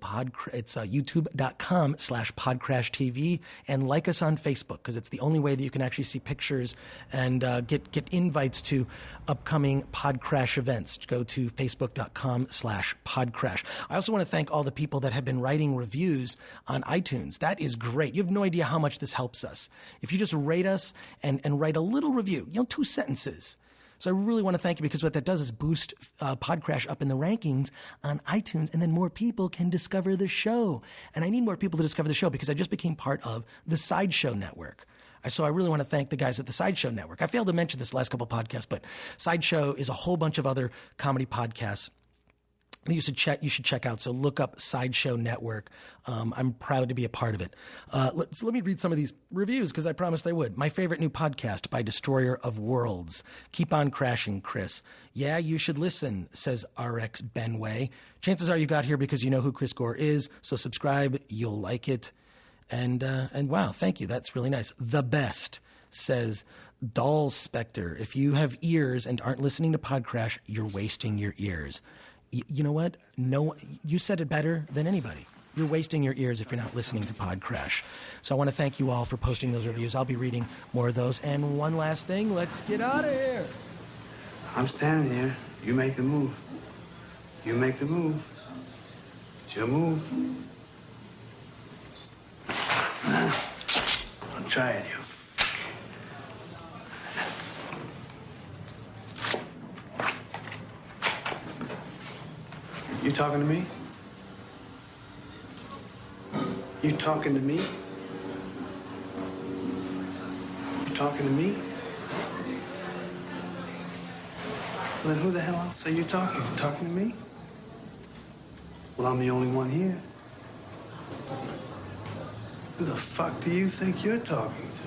It's youtube.com/PodCRASH-TV, and like us on Facebook, because it's the only way that you can actually see pictures and get invites to upcoming PodCRASH events. Go to facebook.com/PodCRASH. I also want to thank all the people that have been writing reviews on iTunes. That is great. You have no idea how much this helps us. If you just rate us and write a little review, 2 sentences. So I really want to thank you, because what that does is boost PodCRASH up in the rankings on iTunes, and then more people can discover the show. And I need more people to discover the show, because I just became part of the Sideshow Network. So I really want to thank the guys at the Sideshow Network. I failed to mention this last couple podcasts, but Sideshow is a whole bunch of other comedy podcasts you should check out. So look up Sideshow Network. I'm proud to be a part of it. Let me read some of these reviews, because I promised I would. My favorite new podcast by Destroyer of Worlds. Keep on crashing, Chris. Yeah, you should listen, says RX Benway. Chances are you got here because you know who Chris Gore is, so subscribe. You'll like it. And wow, thank you. That's really nice. The best, says Doll Spectre. If you have ears and aren't listening to PodCRASH, you're wasting your ears. You know what? No, you said it better than anybody. You're wasting your ears if you're not listening to PodCRASH. So I want to thank you all for posting those reviews. I'll be reading more of those. And one last thing, let's get out of here. I'm standing here. You make the move. You make the move. It's your move. I'll try it, you. You talking to me? You talking to me? You talking to me? Well, then who the hell else are you talking to? Talking to me? Well, I'm the only one here. Who the fuck do you think you're talking to?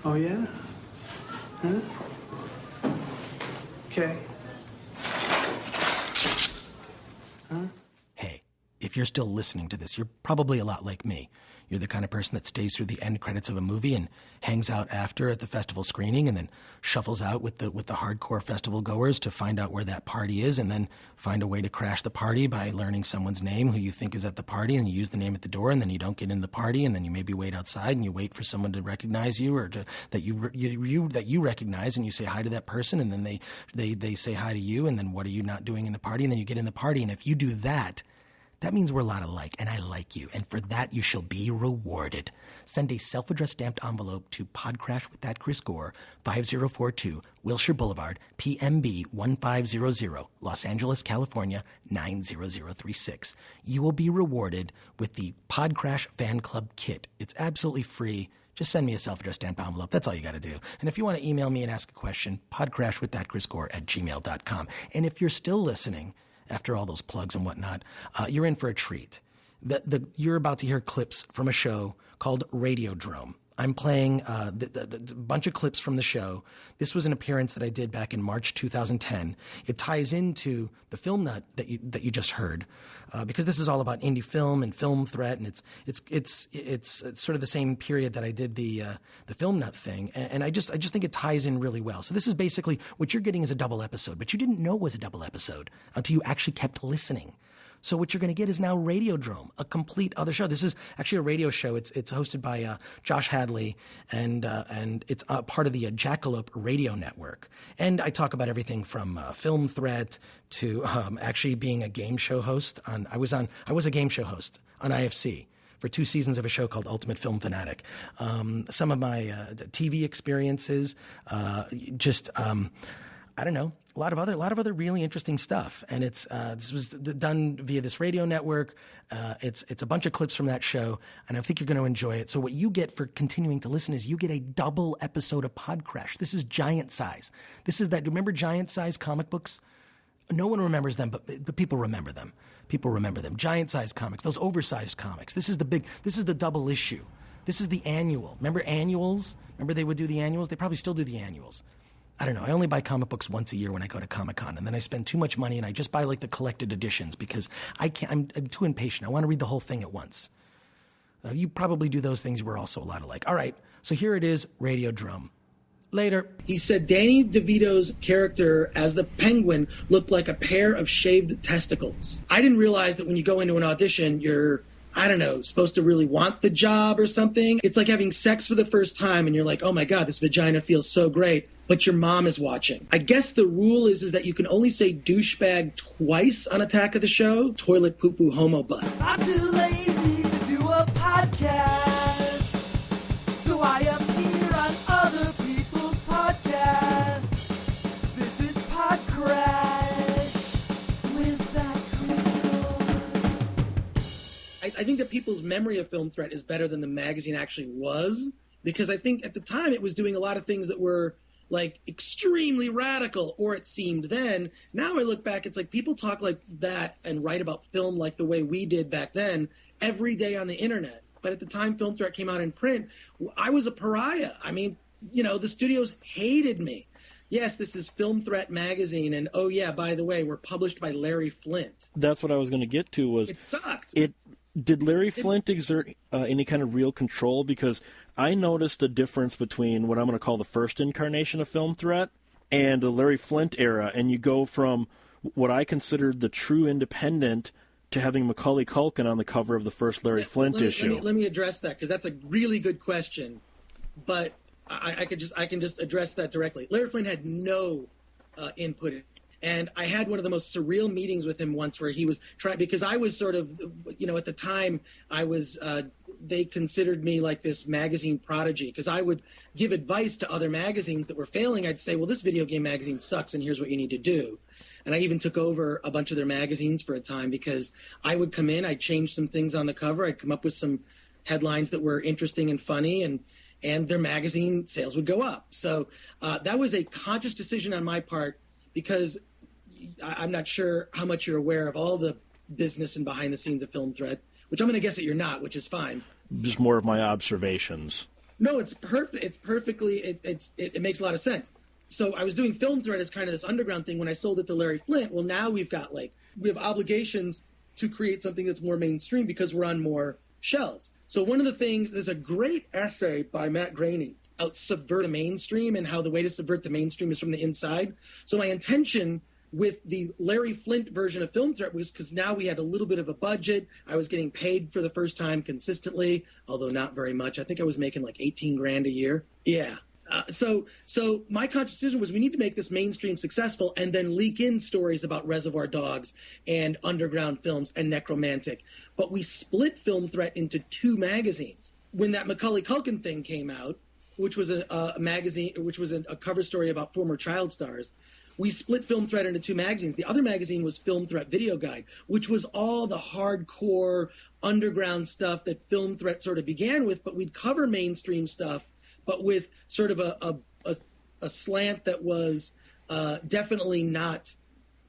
Oh, yeah? Huh? Okay. Huh? Hey, if you're still listening to this, you're probably a lot like me. You're the kind of person that stays through the end credits of a movie and hangs out after at the festival screening, and then shuffles out with the hardcore festival goers to find out where that party is, and then find a way to crash the party by learning someone's name who you think is at the party, and you use the name at the door, and then you don't get in the party, and then you maybe wait outside and you wait for someone to recognize you, or that you recognize, and you say hi to that person, and then they say hi to you, and then what are you not doing in the party, and then you get in the party, and if you do that, that means we're a lot alike, and I like you, and for that you shall be rewarded. Send a self-addressed stamped envelope to PodCRASH with that Chris Gore, 5042 Wilshire Boulevard, PMB 1500, Los Angeles, California 90036. You will be rewarded with the PodCRASH Fan Club Kit. It's absolutely free. Just send me a self-addressed stamped envelope. That's all you got to do. And if you want to email me and ask a question, podcrashwiththatchrisgore@gmail.com. And if you're still listening after all those plugs and whatnot, you're in for a treat. You're about to hear clips from a show called Radiodrome. I'm playing the bunch of clips from the show. This was an appearance that I did back in March 2010. It ties into the FilmNut that you just heard, because this is all about indie film and film threat, and it's sort of the same period that I did the FilmNut thing, and I just think it ties in really well. So this is basically what you're getting is a double episode, but you didn't know it was a double episode until you actually kept listening. So what you're going to get is now Radiodrome, a complete other show. This is actually a radio show. It's hosted by Josh Hadley, and it's part of the Jackalope Radio Network. And I talk about everything from Film Threat to actually being a game show host. I was a game show host on IFC for 2 seasons of a show called Ultimate Film Fanatic. Some of my TV experiences, I don't know, a lot of other really interesting stuff. And this was done via this radio network. It's a bunch of clips from that show, and I think you're going to enjoy it. So what you get for continuing to listen is you get a double episode of PodCRASH. This is giant size. Remember giant size comic books? No one remembers them, but people remember them. People remember them. Giant size comics, those oversized comics. This is the double issue. This is the annual. Remember annuals? Remember they would do the annuals? They probably still do the annuals. I don't know. I only buy comic books once a year when I go to Comic-Con, and then I spend too much money, and I just buy like the collected editions because I'm too impatient. I want to read the whole thing at once. You probably do those things. We're also a lot alike. All right. So here it is, Radiodrome. Later. He said Danny DeVito's character as the Penguin looked like a pair of shaved testicles. I didn't realize that when you go into an audition, you're, I don't know, supposed to really want the job or something. It's like having sex for the first time and you're like, oh my God, this vagina feels so great, but your mom is watching. I guess the rule is that you can only say douchebag twice on Attack of the Show. Toilet poo-poo homo butt. I'm too lazy to do a podcast, so I appear on other people's podcasts. This is PodCRASH with that crystal. I think that people's memory of Film Threat is better than the magazine actually was, because I think at the time it was doing a lot of things that were like extremely radical, or it seemed then. Now I look back, it's like people talk like that and write about film like the way we did back then every day on the internet. But at the time Film Threat came out in print, I was a pariah. I mean, you know, the studios hated me. Yes, this is Film Threat magazine, and oh yeah, by the way, we're published by Larry Flint. That's what I was going to get to. Was it sucked? Did Larry Flint exert any kind of real control? Because I noticed a difference between what I'm going to call the first incarnation of Film Threat and the Larry Flint era, and you go from what I considered the true independent to having Macaulay Culkin on the cover of the first Larry Flint issue. Let me address that, because that's a really good question, but I can just address that directly. Larry Flint had no input in. And I had one of the most surreal meetings with him once where he was trying, because I was sort of, you know, at the time I was, they considered me like this magazine prodigy, because I would give advice to other magazines that were failing. I'd say, well, this video game magazine sucks and here's what you need to do. And I even took over a bunch of their magazines for a time, because I would come in, I'd change some things on the cover, I'd come up with some headlines that were interesting and funny, and their magazine sales would go up. So that was a conscious decision on my part, because I'm not sure how much you're aware of all the business and behind the scenes of Film Threat, which I'm going to guess that you're not, which is fine. Just more of my observations. No, it's perfect. It's perfectly, it makes a lot of sense. So I was doing Film Threat as kind of this underground thing when I sold it to Larry Flint. Well, now we have obligations to create something that's more mainstream because we're on more shelves. So one of the things, there's a great essay by Matt Groening out Subvert the Mainstream, and how the way to subvert the mainstream is from the inside. So my intention with the Larry Flint version of Film Threat was, because now we had a little bit of a budget. I was getting paid for the first time consistently, although not very much. I think I was making like $18,000 a year. Yeah. So my conscious decision was, we need to make this mainstream successful and then leak in stories about Reservoir Dogs and underground films and Necromantic. But we split Film Threat into 2 magazines. When that Macaulay Culkin thing came out, which was a magazine, which was a cover story about former child stars, we split Film Threat into 2 magazines. The other magazine was Film Threat Video Guide, which was all the hardcore underground stuff that Film Threat sort of began with, but we'd cover mainstream stuff, but with sort of a slant that was definitely not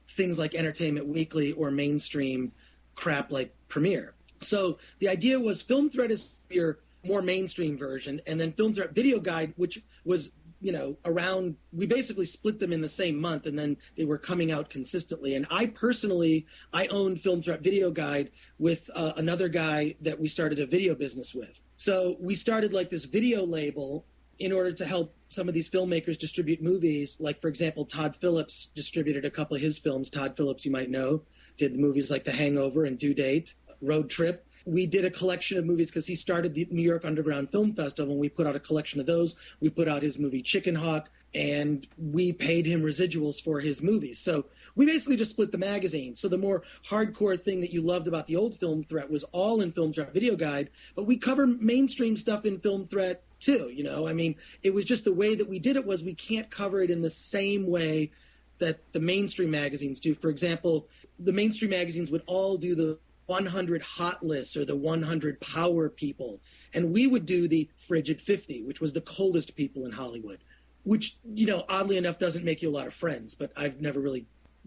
things like Entertainment Weekly or mainstream crap like Premiere. So the idea was Film Threat is your more mainstream version, and then Film Threat Video Guide, which was, you know, around, we basically split them in the same month, and then they were coming out consistently. And I owned Film Threat Video Guide with another guy that we started a video business with. So we started like this video label in order to help some of these filmmakers distribute movies. Like, for example, Todd Phillips distributed a couple of his films. Todd Phillips, you might know, did movies like The Hangover and Due Date, Road Trip. We did a collection of movies because he started the New York Underground Film Festival, and we put out a collection of those. We put out his movie Chicken Hawk, and we paid him residuals for his movies. So we basically just split the magazine. So the more hardcore thing that you loved about the old Film Threat was all in Film Threat Video Guide, but we cover mainstream stuff in Film Threat too. I mean, it was just the way that we did it was we can't cover it in the same way that the mainstream magazines do. For example, the mainstream magazines would all do the 100 hot lists or the 100 power people. And we would do the frigid 50, which was the coldest people in Hollywood, which, oddly enough, doesn't make you a lot of friends, but I've never really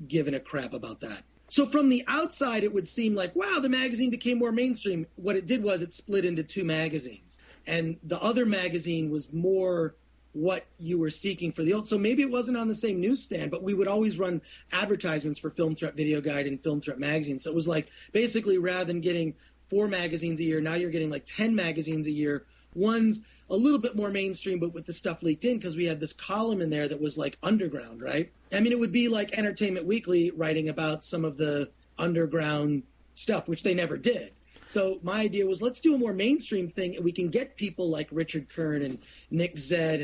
given a crap about that. So from the outside, it would seem like, wow, the magazine became more mainstream. What it did was it split into two magazines. And the other magazine was more what you were seeking for the old. So maybe it wasn't on the same newsstand, but we would always run advertisements for Film Threat Video Guide and Film Threat Magazine. So it was like basically rather than getting 4 magazines a year, now you're getting like 10 magazines a year. One's a little bit more mainstream, but with the stuff leaked in because we had this column in there that was like underground, right? I mean, it would be like Entertainment Weekly writing about some of the underground stuff, which they never did. So my idea was, let's do a more mainstream thing, and we can get people like Richard Kern and Nick Zed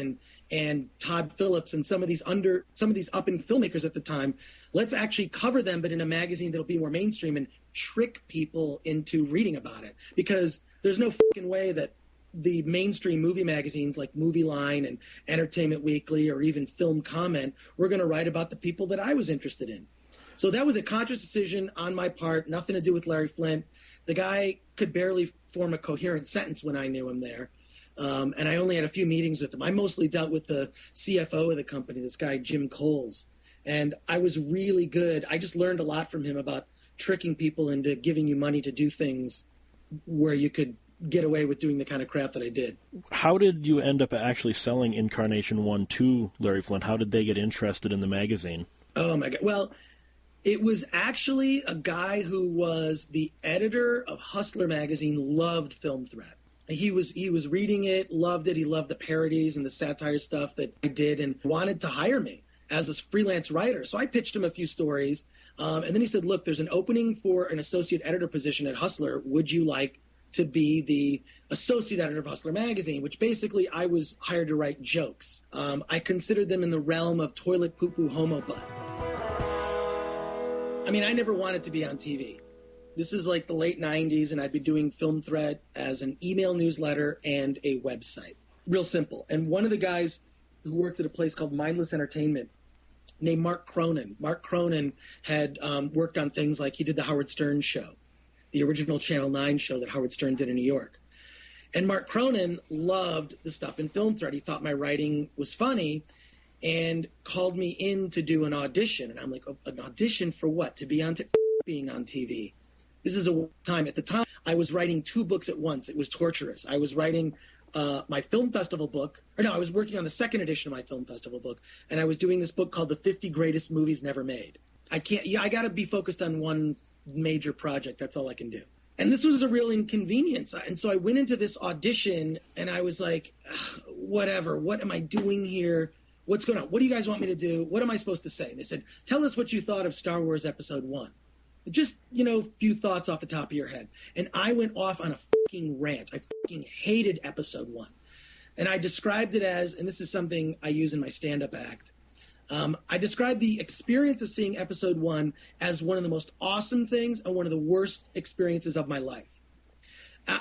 and Todd Phillips and some of these up-and filmmakers at the time. Let's actually cover them, but in a magazine that'll be more mainstream and trick people into reading about it. Because there's no fucking way that the mainstream movie magazines like Movie Line and Entertainment Weekly or even Film Comment were going to write about the people that I was interested in. So that was a conscious decision on my part, nothing to do with Larry Flynt. The guy could barely form a coherent sentence when I knew him there. And I only had a few meetings with him. I mostly dealt with the CFO of the company, this guy, Jim Coles. And I was really good. I just learned a lot from him about tricking people into giving you money to do things where you could get away with doing the kind of crap that I did. How did you end up actually selling Incarnation 1 to Larry Flynt? How did they get interested in the magazine? Oh, my God. Well, it was actually a guy who was the editor of Hustler magazine, loved Film Threat. He was reading it, loved it. He loved the parodies and the satire stuff that I did and wanted to hire me as a freelance writer. So I pitched him a few stories. And then he said, look, there's an opening for an associate editor position at Hustler. Would you like to be the associate editor of Hustler magazine, which basically I was hired to write jokes. I considered them in the realm of toilet poo-poo homo butt. I mean, I never wanted to be on TV. This is like the late 90s, and I'd be doing Film Threat as an email newsletter and a website. Real simple. And one of the guys who worked at a place called Mindless Entertainment named Mark Cronin. Mark Cronin had worked on things like he did the Howard Stern show, the original Channel 9 show that Howard Stern did in New York. And Mark Cronin loved the stuff in Film Threat. He thought my writing was funny and called me in to do an audition. And I'm like, an audition for what? To be on being on TV. This is a time. At the time, I was writing 2 books at once. It was torturous. I was writing my film festival book. I was working on the second edition of my film festival book. And I was doing this book called The 50 Greatest Movies Never Made. I got to be focused on one major project. That's all I can do. And this was a real inconvenience. And so I went into this audition and I was like, whatever, what am I doing here? What's going on? What do you guys want me to do? What am I supposed to say? And they said, tell us what you thought of Star Wars Episode 1. Just, a few thoughts off the top of your head. And I went off on a fucking rant. I fucking hated Episode 1. And I described it as, and this is something I use in my stand-up act, I described the experience of seeing Episode 1 as one of the most awesome things and one of the worst experiences of my life.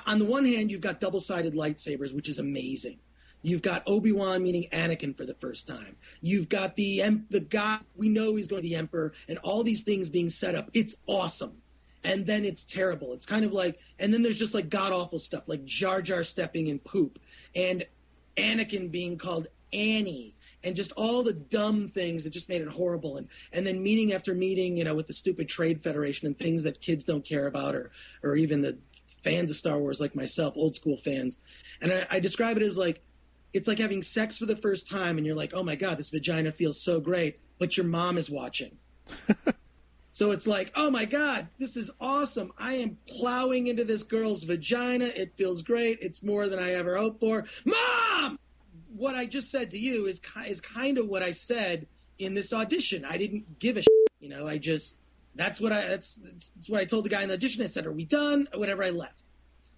On the one hand, you've got double-sided lightsabers, which is amazing. You've got Obi-Wan meeting Anakin for the first time. You've got the guy we know he's going to be the Emperor, and all these things being set up. It's awesome. And then it's terrible. It's kind of like, and then there's just like god-awful stuff, like Jar Jar stepping in poop, and Anakin being called Annie, and just all the dumb things that just made it horrible. And then meeting after meeting, with the stupid Trade Federation and things that kids don't care about, or even the fans of Star Wars like myself, old school fans. And I describe it as like, it's like having sex for the first time and you're like, oh my God, this vagina feels so great, but your mom is watching. So it's like, oh my God, this is awesome. I am plowing into this girl's vagina. It feels great. It's more than I ever hoped for. Mom! What I just said to you is kind of what I said in this audition. I didn't give a shit. I just That's what I told the guy in the audition. I said, "Are we done?" Whatever, I left.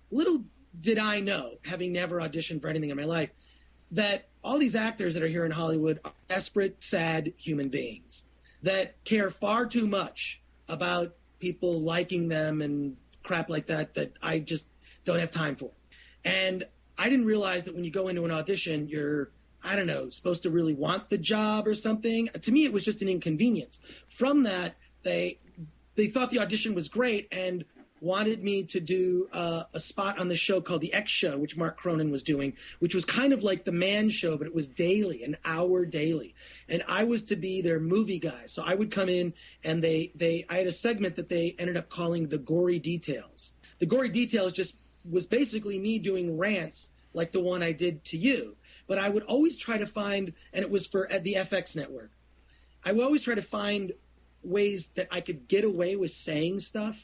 Little did I know, having never auditioned for anything in my life, that all these actors that are here in Hollywood are desperate, sad human beings that care far too much about people liking them and crap like that I just don't have time for. And I didn't realize that when you go into an audition, you're, I don't know, supposed to really want the job or something. To me, it was just an inconvenience. From that, they thought the audition was great and wanted me to do a spot on the show called The X Show, which Mark Cronin was doing, which was kind of like the Man Show, but it was daily, an hour daily. And I was to be their movie guy. So I would come in and I had a segment that they ended up calling the Gory Details. The Gory Details just was basically me doing rants like the one I did to you. But I would always try to find, and it was at the FX network, I would always try to find ways that I could get away with saying stuff.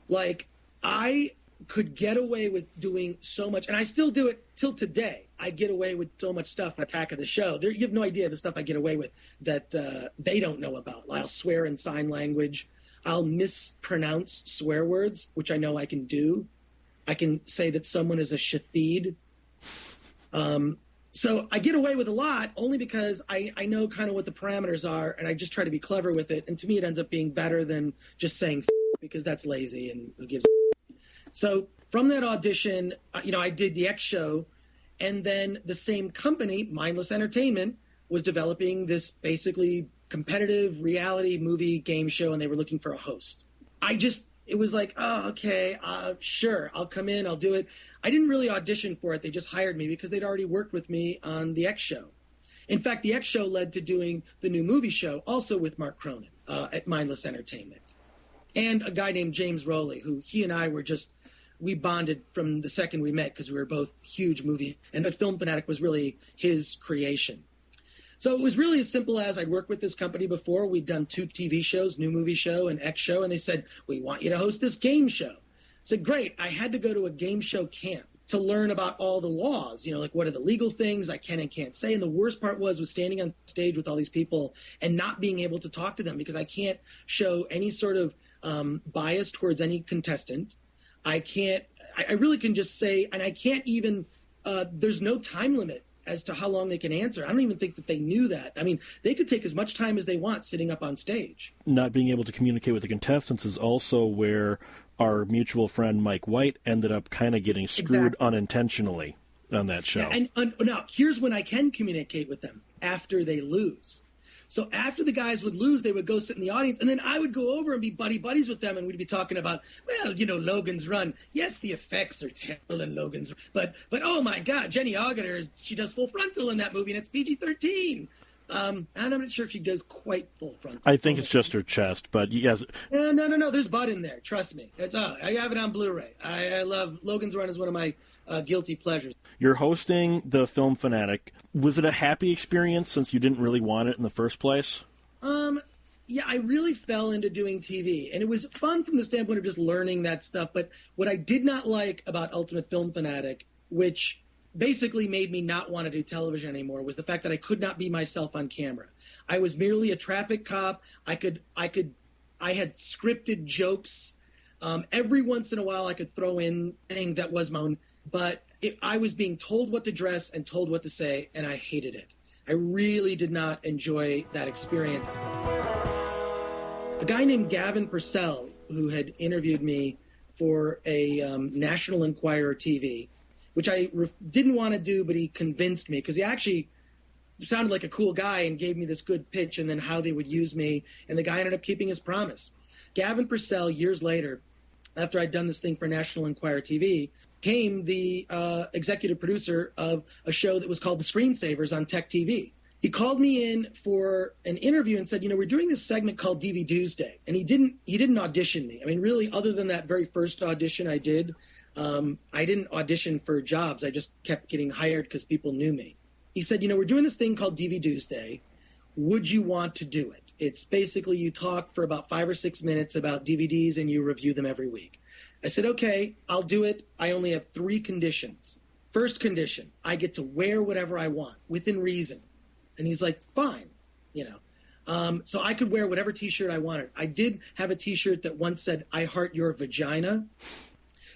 Like, I could get away with doing so much, and I still do it till today. I get away with so much stuff on Attack of the Show. You have no idea the stuff I get away with that they don't know about. I'll swear in sign language. I'll mispronounce swear words, which I know I can do. I can say that someone is a shatheed. So I get away with a lot only because I know kind of what the parameters are, and I just try to be clever with it. And to me, it ends up being better than just saying because that's lazy and who gives a. So from that audition, I did the X Show, and then the same company, Mindless Entertainment, was developing this basically competitive reality movie game show, and they were looking for a host. It was like, oh, okay, sure, I'll come in, I'll do it. I didn't really audition for it. They just hired me because they'd already worked with me on the X Show. In fact, the X Show led to doing the new movie show, also with Mark Cronin at Mindless Entertainment. And a guy named James Rowley, who he and I were we bonded from the second we met because we were both huge movie, and Film Fanatic was really his creation. So it was really as simple as I'd worked with this company before. We'd done 2 TV shows, New Movie Show and X Show, and they said, we want you to host this game show. I said, great. I had to go to a game show camp to learn about all the laws, like what are the legal things I can and can't say. And the worst part was standing on stage with all these people and not being able to talk to them because I can't show any sort of bias towards any contestant. I really can just say, and I can't even, there's no time limit as to how long they can answer. I don't even think that they knew that. I mean, they could take as much time as they want sitting up on stage. Not being able to communicate with the contestants is also where our mutual friend Mike White ended up kind of getting screwed unintentionally on that show. Yeah, and now, here's when I can communicate with them, after they lose. So after the guys would lose, they would go sit in the audience, and then I would go over and be buddies with them, and we'd be talking about, well, Logan's Run. Yes, the effects are terrible in Logan's Run, but oh my God, Jenny Agutter, she does full frontal in that movie, and it's PG-13. And I'm not sure if she does quite full frontal. I think it's just her chest, but yes. No, there's butt in there. Trust me. I have it on Blu-ray. I love Logan's Run is one of my guilty pleasures. You're hosting the Film Fanatic. Was it a happy experience since you didn't really want it in the first place? Yeah, I really fell into doing TV, and it was fun from the standpoint of just learning that stuff. But what I did not like about Ultimate Film Fanatic, which basically made me not want to do television anymore, was the fact that I could not be myself on camera. I was merely a traffic cop. I had scripted jokes. Every once in a while I could throw in a thing that was my own, but I was being told what to dress and told what to say, and I hated it. I really did not enjoy that experience. A guy named Gavin Purcell, who had interviewed me for a National Enquirer TV, which I didn't want to do, but he convinced me because he actually sounded like a cool guy and gave me this good pitch and then how they would use me, and the guy ended up keeping his promise. Gavin Purcell, years later, after I'd done this thing for National Enquirer TV, became the executive producer of a show that was called The Screensavers on Tech TV. He called me in for an interview and said, we're doing this segment called DVD Tuesday. And he didn't audition me. I mean, really, other than that very first audition I did, I didn't audition for jobs. I just kept getting hired because people knew me. He said, we're doing this thing called DVD Tuesday. Would you want to do it? It's basically you talk for about 5 or 6 minutes about DVDs and you review them every week. I said, okay, I'll do it. I only have 3 conditions. First condition, I get to wear whatever I want within reason. And he's like, fine. So I could wear whatever T-shirt I wanted. I did have a T-shirt that once said, "I heart your vagina."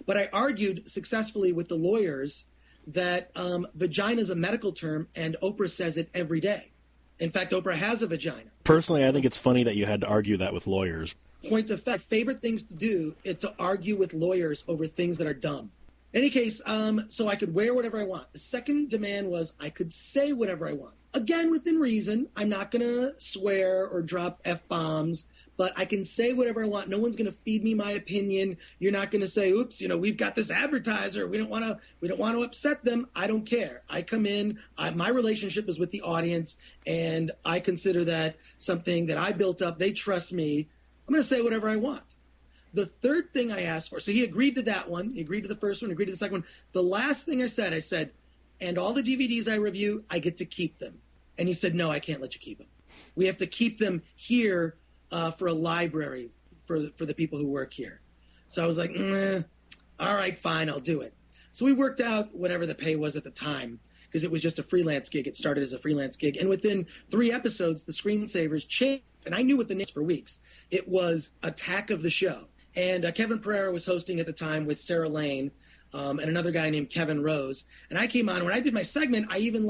But I argued successfully with the lawyers that vagina is a medical term, and Oprah says it every day. In fact, Oprah has a vagina. Personally, I think it's funny that you had to argue that with lawyers. Point of fact, favorite things to do is to argue with lawyers over things that are dumb. In any case, so I could wear whatever I want. The second demand was I could say whatever I want. Again, within reason. I'm not going to swear or drop F-bombs, but I can say whatever I want. No one's going to feed me my opinion. You're not going to say, "Oops, we've got this advertiser. We don't want to upset them." I don't care. I come in. My relationship is with the audience, and I consider that something that I built up. They trust me. I'm going to say whatever I want. The third thing I asked for, so he agreed to that one. He agreed to the first one, agreed to the second one. The last thing I said, "And all the DVDs I review, I get to keep them." And he said, "No, I can't let you keep them. We have to keep them here for a library for the people who work here." So I was like, all right, fine, I'll do it. So we worked out whatever the pay was at the time, because it was just a freelance gig. It started as a freelance gig. And within 3 episodes, the screensavers changed. And I knew what the name was for weeks. It was Attack of the Show. And Kevin Pereira was hosting at the time with Sarah Lane and another guy named Kevin Rose. And I came on. When I did my segment, I even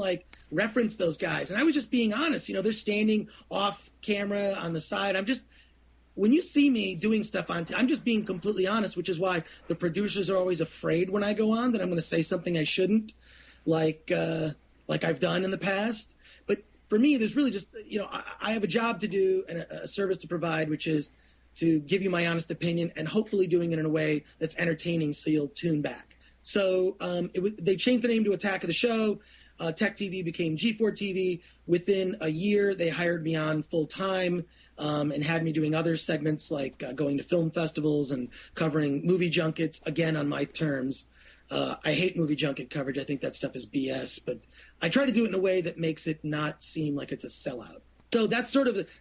referenced those guys. And I was just being honest. They're standing off camera on the side. When you see me doing stuff I'm just being completely honest, which is why the producers are always afraid when I go on that I'm going to say something I shouldn't, like I've done in the past. But for me, there's really just, I have a job to do and a service to provide, which is to give you my honest opinion and hopefully doing it in a way that's entertaining so you'll tune back. So they changed the name to Attack of the Show. Tech TV became G4 TV. Within a year, they hired me on full-time and had me doing other segments like going to film festivals and covering movie junkets, again, on my terms. I hate movie junket coverage. I think that stuff is BS, but I try to do it in a way that makes it not seem like it's a sellout. So that's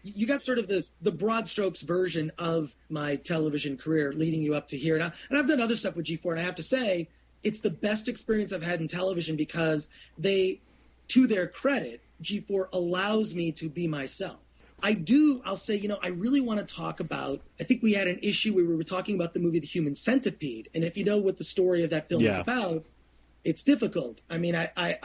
you got the broad strokes version of my television career leading you up to here. And I've done other stuff with G4, and I have to say, it's the best experience I've had in television because to their credit, G4 allows me to be myself. I'll say, I really want to talk about, I think we had an issue where we were talking about the movie The Human Centipede. And if you know what the story of that film is about, it's difficult. I mean, I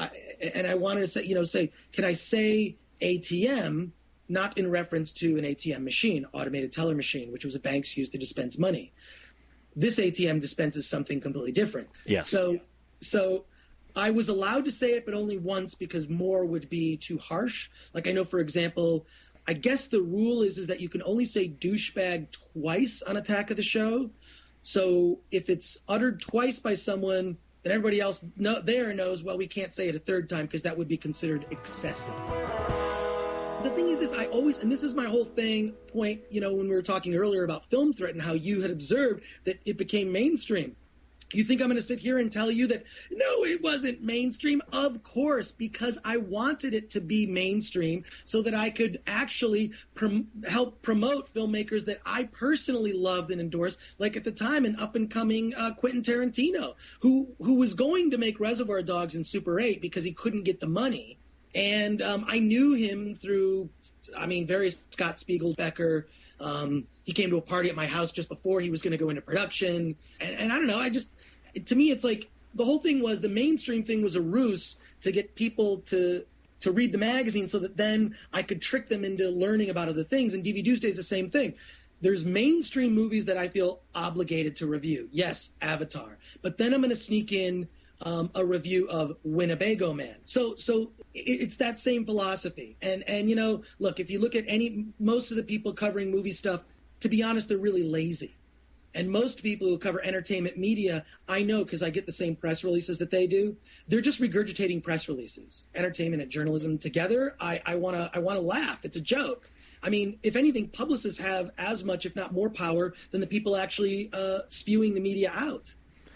wanted to say, can I say ATM, not in reference to an ATM machine, automated teller machine, which was a bank's used to dispense money. This ATM dispenses something completely different. Yes. So I was allowed to say it, but only once because more would be too harsh. Like I know, for example, I guess the rule is that you can only say douchebag twice on Attack of the Show. So if it's uttered twice by someone, then everybody else knows, well, we can't say it a third time because that would be considered excessive. The thing is I always, and this is my whole point, when we were talking earlier about Film Threat and how you had observed that it became mainstream. You think I'm going to sit here and tell you that, no, it wasn't mainstream? Of course, because I wanted it to be mainstream so that I could actually help promote filmmakers that I personally loved and endorsed, like at the time an up-and-coming Quentin Tarantino, who was going to make Reservoir Dogs and Super 8 because he couldn't get the money. And I knew him through, various Scott Spiegelbecker. He came to a party at my house just before he was going to go into production. And I don't know, to me, it's like the whole thing was the mainstream thing was a ruse to get people to read the magazine so that then I could trick them into learning about other things. And DVD Tuesday is the same thing. There's mainstream movies that I feel obligated to review. Yes, Avatar. But then I'm going to sneak in a review of Winnebago Man. So it's that same philosophy. And look, if you look at most of the people covering movie stuff, to be honest, they're really lazy. And most people who cover entertainment media, I know because I get the same press releases that they do. They're just regurgitating press releases. Entertainment and journalism together, I want to laugh. It's a joke. If anything, publicists have as much, if not more power than the people actually spewing the media out.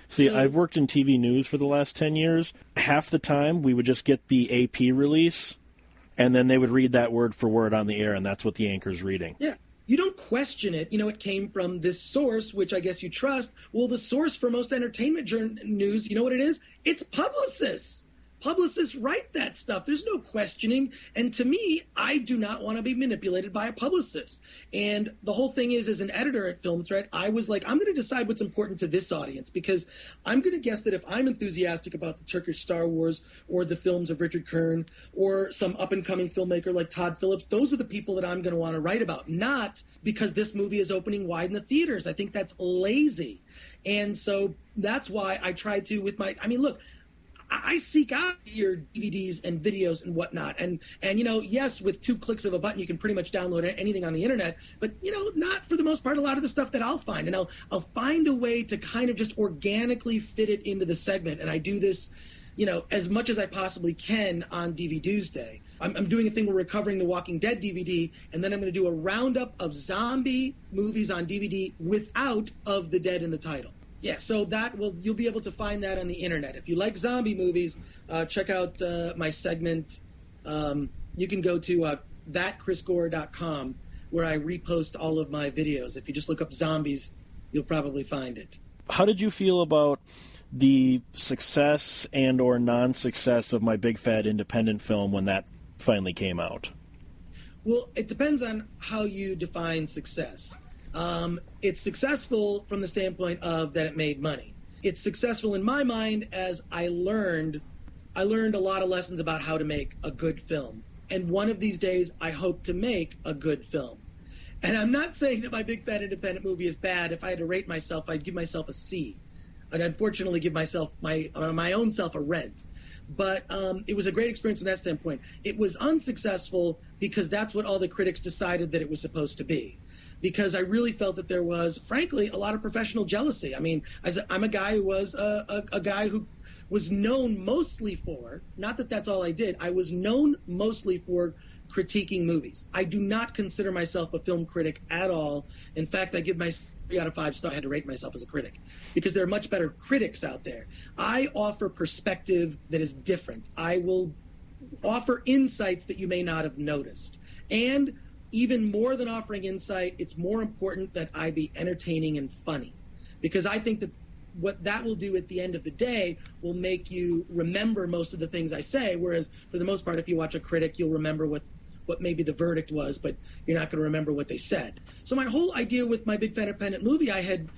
See, I've worked in TV news for the last 10 years. Half the time, we would just get the AP release, and then they would read that word for word on the air, and that's what the anchor's reading. Yeah. You don't question it. It came from this source, which I guess you trust. Well, the source for most entertainment news, you know what it is? It's publicists. Publicists write that stuff. There's no questioning. And to me, I do not want to be manipulated by a publicist. And the whole thing is, as an editor at Film Threat, I was like, I'm going to decide what's important to this audience, because I'm going to guess that if I'm enthusiastic about the Turkish Star Wars or the films of Richard Kern or some up-and-coming filmmaker like Todd Phillips, those are the people that I'm going to want to write about, not because this movie is opening wide in the theaters. I think that's lazy. And so that's why I try to, with my, I mean, look, I seek out your DVDs and videos and whatnot. And you know, yes, with 2 clicks of a button, you can pretty much download anything on the internet. But, you know, not for the most part, a lot of the stuff that I'll find. And I'll find a way to kind of just organically fit it into the segment. And I do this, you know, as much as I possibly can on DVD Tuesday. I'm doing a thing where we're covering the Walking Dead DVD, and then I'm going to do a roundup of zombie movies on DVD without Of the Dead in the title. Yeah, so you'll be able to find that on the internet. If you like zombie movies, check out my segment. You can go to thatchrisgore.com, where I repost all of my videos. If you just look up zombies, you'll probably find it. How did you feel about the success and or non-success of My Big Fat Independent Film when that finally came out? Well, it depends on how you define success. It's successful from the standpoint of that it made money. It's successful in my mind as I learned a lot of lessons about how to make a good film. And one of these days, I hope to make a good film. And I'm not saying that My Big Fat Independent Movie is bad. If I had to rate myself, I'd give myself a C. I'd unfortunately give myself my own self a rent. But it was a great experience from that standpoint. It was unsuccessful because that's what all the critics decided that it was supposed to be. Because I really felt that there was, frankly, a lot of professional jealousy. I mean, I'm a guy who was a guy who was known mostly for, not that that's all I did, I was known mostly for critiquing movies. I do not consider myself a film critic at all. In fact, I give my 3 out of 5 stars. I had to rate myself as a critic because there are much better critics out there. I offer perspective that is different. I will offer insights that you may not have noticed. And even more than offering insight, it's more important that I be entertaining and funny, because I think that what that will do at the end of the day will make you remember most of the things I say, whereas for the most part, if you watch a critic, you'll remember what maybe the verdict was, but you're not going to remember what they said. So my whole idea with My Big Fat Independent Movie, I had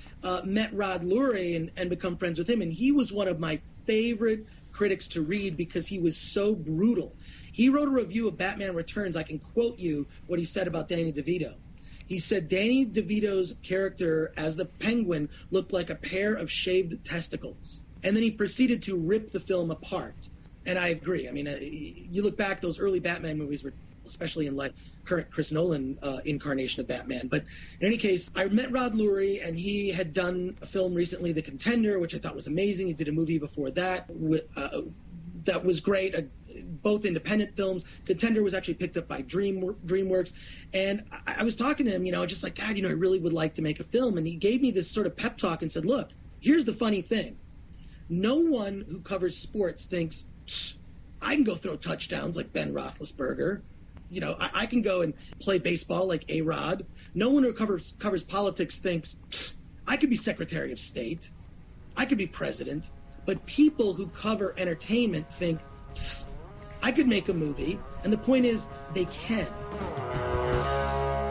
met Rod Lurie and become friends with him, and he was one of my favorite critics to read because he was so brutal. He wrote a review of Batman Returns. I can quote you what he said about Danny DeVito. He said Danny DeVito's character as the Penguin looked like a pair of shaved testicles. And then he proceeded to rip the film apart. And I agree. I mean, you look back, those early Batman movies were, especially in like current Chris Nolan incarnation of Batman. But in any case, I met Rod Lurie, and he had done a film recently, The Contender, which I thought was amazing. He did a movie before that that was great. Both independent films. Contender was actually picked up by DreamWorks. And I was talking to him, you know, just like, God, you know, I really would like to make a film. And he gave me this sort of pep talk and said, look, here's the funny thing. No one who covers sports thinks, I can go throw touchdowns like Ben Roethlisberger. You know, I can go and play baseball like A-Rod. No one who covers politics thinks, I could be Secretary of State. I could be president. But people who cover entertainment think, I could make a movie, and the point is, they can.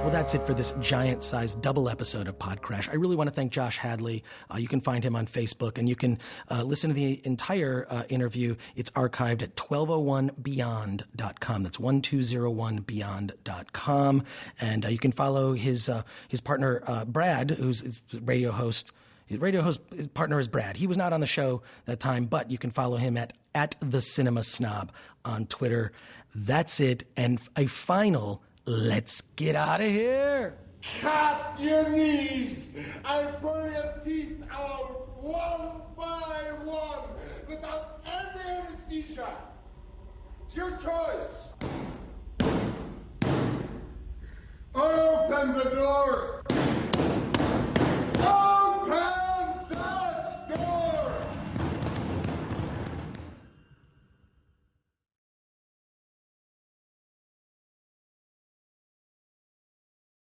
Well, that's it for this giant-sized double episode of PodCRASH. I really want to thank Josh Hadley. You can find him on Facebook, and you can listen to the entire interview. It's archived at 1201beyond.com. That's 1201beyond.com. And you can follow his partner, Brad, who's his radio host. His partner is Brad. He was not on the show that time, but you can follow him at the Cinema Snob on Twitter. That's it. And a final, let's get out of here. Cut your knees and pull your teeth out one by one without any anesthesia. It's your choice. Open the door.